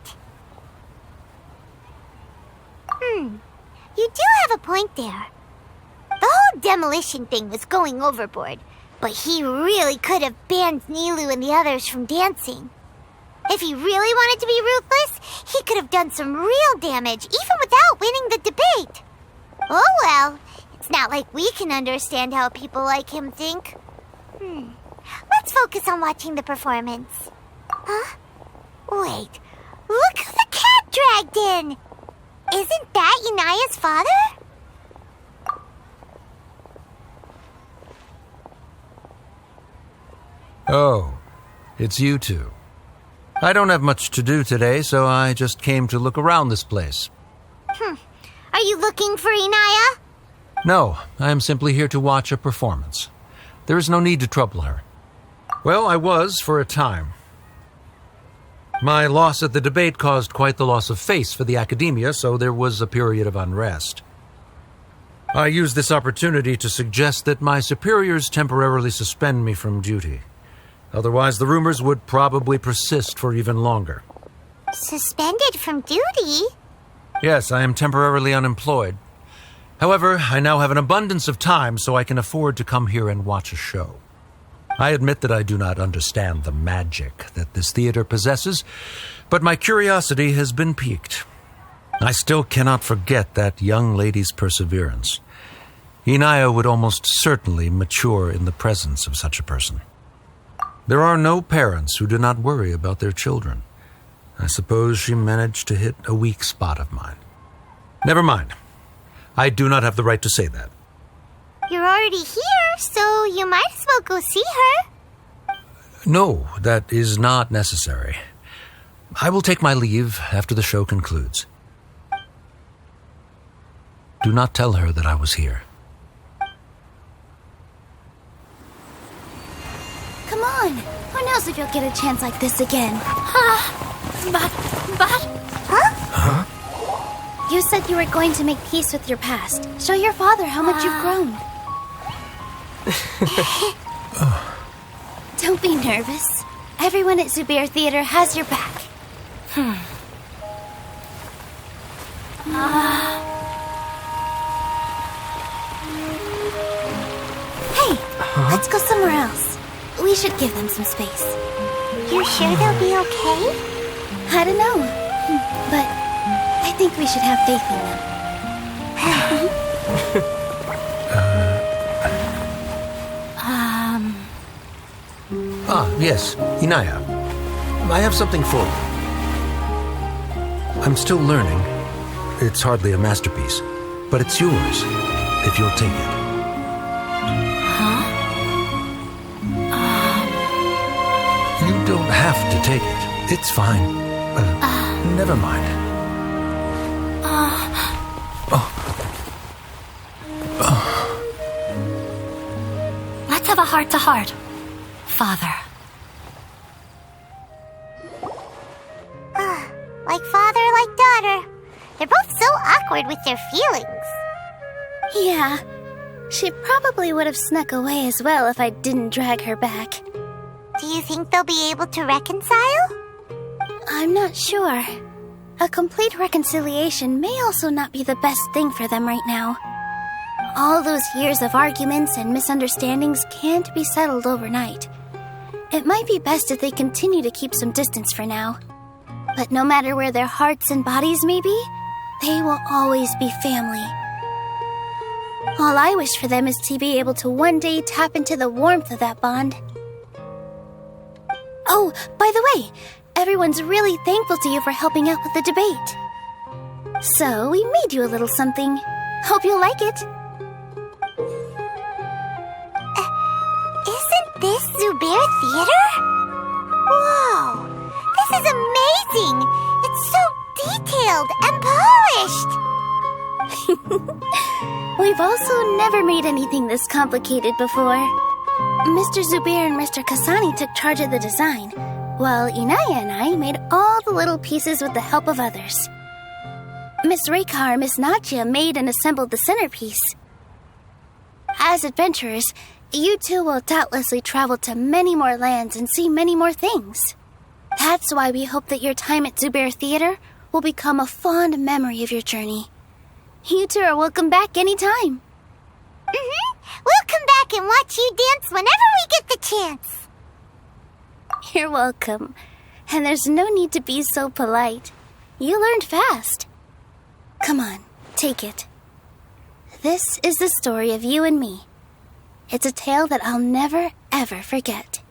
Speaker 2: You do have a point there. The whole demolition thing was going overboard, but he really could have banned Nilou and the others from dancing. If he really wanted to be ruthless, he could have done some real damage, even without winning the debate. Oh well, it's not like we can understand how people like him think. Let's focus on watching the performance. Huh? Wait, look who the cat dragged in! Isn't that Inaya's father?
Speaker 11: Oh, it's you two. I don't have much to do today, so I just came to look around this place.
Speaker 2: Are you looking for Inaya?
Speaker 11: No, I am simply here to watch a performance. There is no need to trouble her. Well, I was for a time. My loss at the debate caused quite the loss of face for the academia, so there was a period of unrest. I used this opportunity to suggest that my superiors temporarily suspend me from duty. Otherwise, the rumors would probably persist for even longer.
Speaker 2: Suspended from duty?
Speaker 11: Yes, I am temporarily unemployed. However, I now have an abundance of time, so I can afford to come here and watch a show. I admit that I do not understand the magic that this theater possesses, but my curiosity has been piqued. I still cannot forget that young lady's perseverance. Inaya would almost certainly mature in the presence of such a person. There are no parents who do not worry about their children. I suppose she managed to hit a weak spot of mine. Never mind. I do not have the right to say that.
Speaker 2: You're already here, so you might as well go see her.
Speaker 11: No, that is not necessary. I will take my leave after the show concludes. Do not tell her that I was here.
Speaker 1: Come on. Who knows if you'll get a chance like this again?
Speaker 2: Huh?
Speaker 1: You said you were going to make peace with your past. Show your father how much you've grown. Don't be nervous. Everyone at Zubair Theater has your back. Hey, let's go somewhere else. We should give them some space.
Speaker 2: You sure they'll be okay?
Speaker 1: I don't know, but I think we should have faith in them.
Speaker 11: Yes, Inaya. I have something for you. I'm still learning. It's hardly a masterpiece, but it's yours, if you'll take it. You don't have to take it. It's fine. Never mind.
Speaker 9: Let's have a heart-to-heart, Father.
Speaker 2: Like father, like daughter. They're both so awkward with their feelings.
Speaker 1: Yeah, she probably would have snuck away as well if I didn't drag her back.
Speaker 2: Do you think they'll be able to reconcile?
Speaker 1: I'm not sure. A complete reconciliation may also not be the best thing for them right now. All those years of arguments and misunderstandings can't be settled overnight. It might be best if they continue to keep some distance for now. But no matter where their hearts and bodies may be, they will always be family. All I wish for them is to be able to one day tap into the warmth of that bond. Oh, by the way, everyone's really thankful to you for helping out with the debate. So we made you a little something. Hope you'll like it.
Speaker 2: Isn't this Zubair Theater? Whoa! This is amazing! It's so detailed and polished!
Speaker 1: We've also never made anything this complicated before. Mr. Zubair and Mr. Kasani took charge of the design, while Inaya and I made all the little pieces with the help of others. Miss Reika or Miss Nadia made and assembled the centerpiece. As adventurers, you two will doubtlessly travel to many more lands and see many more things. That's why we hope that your time at Zubair Theater will become a fond memory of your journey. You two are welcome back anytime.
Speaker 2: We'll come back and watch you dance whenever we get the chance.
Speaker 1: You're welcome. And there's no need to be so polite. You learned fast. Come on, take it. This is the story of you and me. It's a tale that I'll never, ever forget.